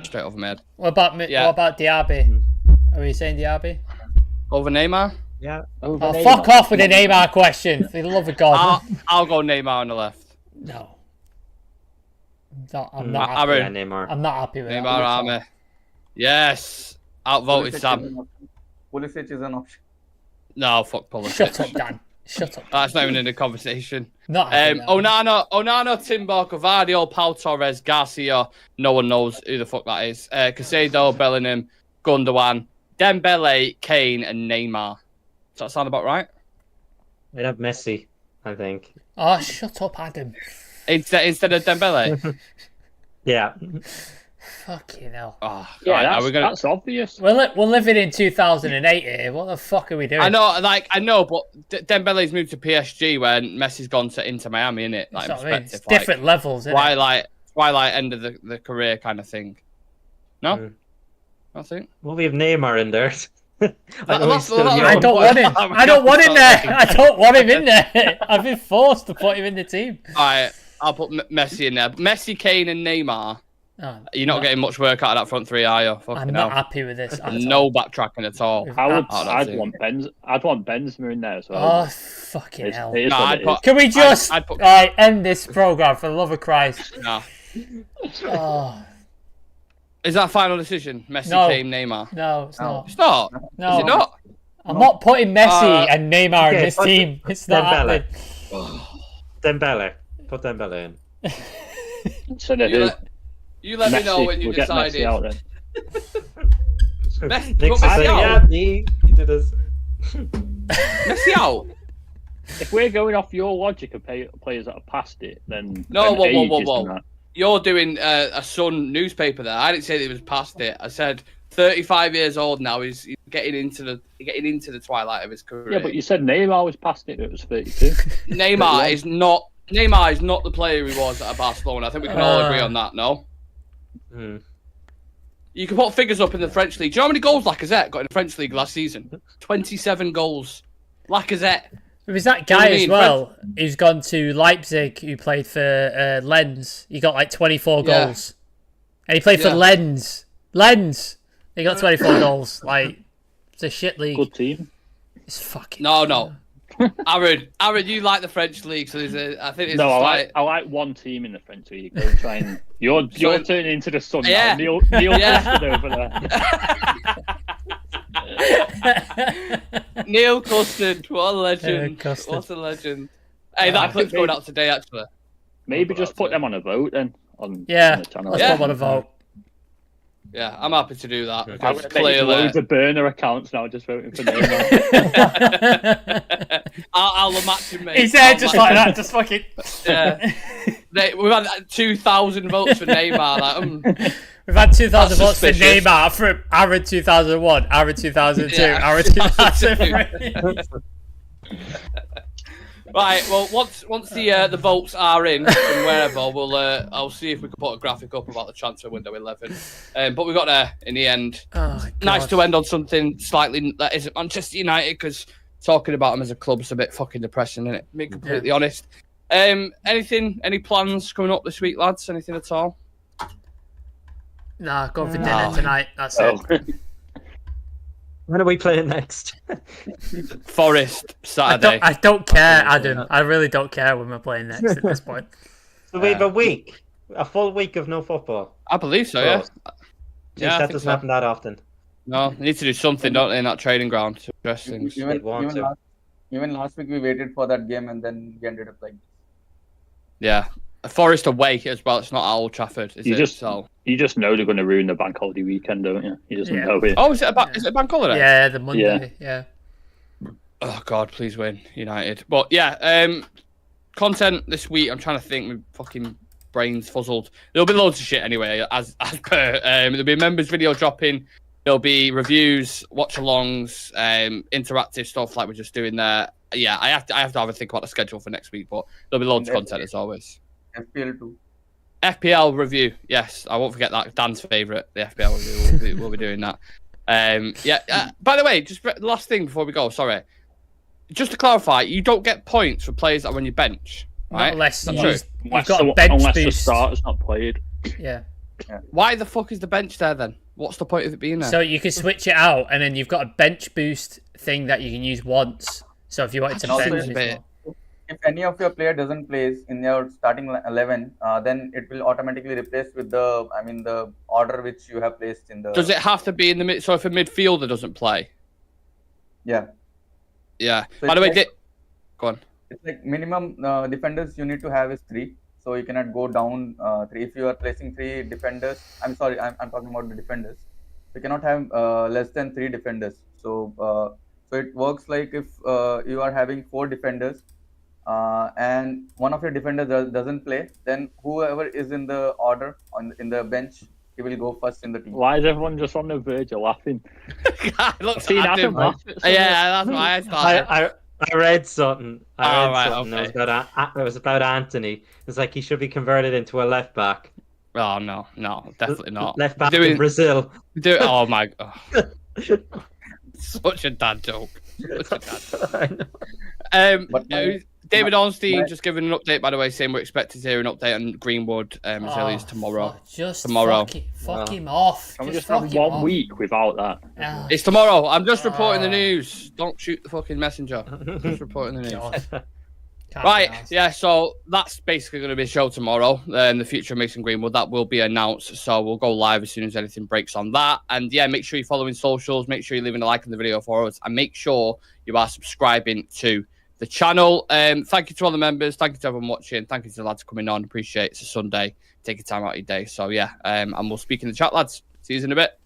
Speaker 1: Straight over mid.
Speaker 3: What about Diaby? Are we saying Diaby?
Speaker 1: Over Neymar?
Speaker 5: Yeah.
Speaker 3: Neymar. Fuck off with the Neymar question. For the love of God.
Speaker 1: I'll go Neymar on the left.
Speaker 3: No. I'm not happy.
Speaker 5: Yeah, Neymar.
Speaker 3: I'm not happy with
Speaker 1: Neymar
Speaker 3: that.
Speaker 1: Army. Yes. Outvoted Sam.
Speaker 4: Pulisic is an option.
Speaker 1: No, fuck Pulisic.
Speaker 3: Shut up, Dan. Shut up.
Speaker 1: That's not even in the conversation.
Speaker 3: Not
Speaker 1: Onana, Timber, Cavadio, Pau Torres, Garcia. No one knows who the fuck that is. Casado, Bellingham, Gundogan, Dembele, Kane, and Neymar. Does that sound about right?
Speaker 5: We'd have Messi, I think.
Speaker 3: Oh, shut up, Adam.
Speaker 1: Instead of Dembele?
Speaker 5: Yeah.
Speaker 3: Fucking hell.
Speaker 1: Oh,
Speaker 2: yeah, right, that's obvious.
Speaker 3: We're living in 2008 here. What the fuck are we doing?
Speaker 1: I know, but Dembele's moved to PSG when Messi's gone to Inter Miami, innit? Like,
Speaker 3: it's different levels, isn't it?
Speaker 1: Twilight end of the career kind of thing. No? I think.
Speaker 5: Well, we have Neymar in there.
Speaker 3: I don't want him. I don't want him there. I don't want him in there. I've been forced to put him in the team.
Speaker 1: Alright, I'll put Messi in there. Messi, Kane, and Neymar. You're not getting much work out of that front three, are you?
Speaker 3: I'm not happy with this.
Speaker 1: No backtracking at all.
Speaker 2: I'd want Benzema in there as well.
Speaker 3: Oh, fucking hell.
Speaker 1: Can
Speaker 3: we just end this program for the love of Christ?
Speaker 1: No.
Speaker 3: Oh.
Speaker 1: Is that a final decision? Messi, Kane, Neymar?
Speaker 3: No, it's not.
Speaker 1: It's not?
Speaker 3: No.
Speaker 1: Is it not?
Speaker 3: I'm not putting Messi and Neymar in this team. It's not happening.
Speaker 5: Dembele. Put Dembele in.
Speaker 2: So they do.
Speaker 1: You let me know when you decided.
Speaker 2: Messi out then.
Speaker 5: He did us.
Speaker 1: Messi out?
Speaker 2: If we're going off your logic of players that have passed it, then
Speaker 1: whoa. You're doing a Sun newspaper there. I didn't say that he was past it. I said 35 years old now. He's getting into the twilight of his career.
Speaker 2: Yeah, but you said Neymar was past it. It was 32.
Speaker 1: Neymar is not the player he was at Barcelona. I think we can all agree on that. No. You can put figures up in the French league. Do you know how many goals Lacazette got in the French league last season? 27 goals. Lacazette.
Speaker 3: There was that guy as well who's gone to Leipzig who played for Lens. He got like 24 goals. And he played for Lens. He got 24 goals. Like, it's a shit league.
Speaker 2: Good team.
Speaker 3: It's fucking...
Speaker 1: No. Aaron, you like the French league, so I think
Speaker 2: I like one team in the French league. Don't try and you're turning into the Sun now. Neil Custard over
Speaker 1: there. Neil Custard, what a legend! What a legend! Hey, that clip's going out today, actually.
Speaker 2: Maybe just put them on a vote then. On the channel.
Speaker 3: Let's put them on a vote.
Speaker 1: Yeah, I'm happy to do that.
Speaker 2: I'm going to make loads of burner accounts now just voting for Neymar.
Speaker 1: I'll match him, mate.
Speaker 3: He's there just like that, just fucking...
Speaker 1: Yeah. We've had 2,000 votes for Neymar.
Speaker 3: We've had 2,000 votes for Neymar from Aaron 2001, Aaron 2002, Aaron 2003. Right, well, once the votes are in from wherever, I'll see if we can put a graphic up about the transfer window 11. But we got there in the end. Nice to end on something slightly that isn't Manchester United, because talking about them as a club is a bit fucking depressing, isn't it? To be completely honest. Any plans coming up this week, lads? Anything at all? Nah, going for dinner tonight. That's it.
Speaker 5: When are we playing next?
Speaker 1: Forest, Saturday.
Speaker 3: I don't care, Adam. I really don't care when we're playing next at this point.
Speaker 5: So we have a full week of no football.
Speaker 1: I believe so, yeah.
Speaker 5: That doesn't happen that often.
Speaker 1: No, they need to do something, don't they, in that training ground to address things.
Speaker 4: Even last week we waited for that game and then we ended up like this.
Speaker 1: Yeah. Forest away as well. It's not at Old Trafford, is it?
Speaker 2: You just know they're going to ruin the bank holiday weekend, don't you? You just know it.
Speaker 1: Oh, is it a bank holiday?
Speaker 3: Yeah, the Monday. Yeah.
Speaker 1: Oh God, please win United. But yeah, content this week. I'm trying to think. My fucking brain's fuzzled. There'll be loads of shit anyway, as per. There'll be members video dropping. There'll be reviews, watch-alongs, interactive stuff like we're just doing there. Yeah, I have to have a think about the schedule for next week, but there'll be loads of content as always.
Speaker 4: FPL too.
Speaker 1: FPL review, yes, I won't forget that. Dan's favourite, the FPL review. We'll be doing that. By the way, just last thing before we go. Sorry, just to clarify, you don't get points for players that are on your bench, right?
Speaker 3: Unless you've
Speaker 2: unless
Speaker 3: got a bench
Speaker 2: unless
Speaker 3: boost.
Speaker 2: the starter's not played.
Speaker 3: Yeah.
Speaker 1: Why the fuck is the bench there then? What's the point of it being there?
Speaker 3: So you can switch it out, and then you've got a bench boost thing that you can use once. So if you wanted to bench,
Speaker 4: if any of your player doesn't play in your starting 11, then it will automatically replace with the order which you have placed in the.
Speaker 1: Does it have to be in the mid? So if a midfielder doesn't play,
Speaker 4: yeah.
Speaker 1: So
Speaker 4: by
Speaker 1: the way, go on.
Speaker 4: It's like minimum defenders you need to have is 3. So you cannot go down 3. If you are placing 3 defenders, I'm sorry, I'm talking about the defenders. You cannot have less than 3 defenders. So it works like if you are having 4 defenders and one of your defenders doesn't play, then whoever is in the order in the bench, he will go first in the team.
Speaker 2: Why is everyone just on the verge of laughing?
Speaker 1: That's why I started.
Speaker 5: I read something.
Speaker 1: Okay.
Speaker 5: It was about Anthony. It's like he should be converted into a left back.
Speaker 1: Oh no, definitely not.
Speaker 5: Left back in Brazil.
Speaker 1: Oh my god. Such a dad joke. David Ornstein just giving an update, by the way, saying we're expected to hear an update on Greenwood as early as tomorrow.
Speaker 3: Tomorrow. Fuck him off.
Speaker 2: Can we just have 1 week without that?
Speaker 1: It's tomorrow. I'm just reporting the news. Don't shoot the fucking messenger. Just reporting the news. Right, yeah, so that's basically going to be a show tomorrow. The future of Mason Greenwood, that will be announced. So we'll go live as soon as anything breaks on that. And yeah, make sure you're following socials. Make sure you're leaving a like on the video for us. And make sure you are subscribing to the channel. Thank you to all the members. Thank you to everyone watching. Thank you to the lads coming on. Appreciate it. It's a Sunday. Take your time out of your day. So yeah, and we'll speak in the chat, lads. See you in a bit.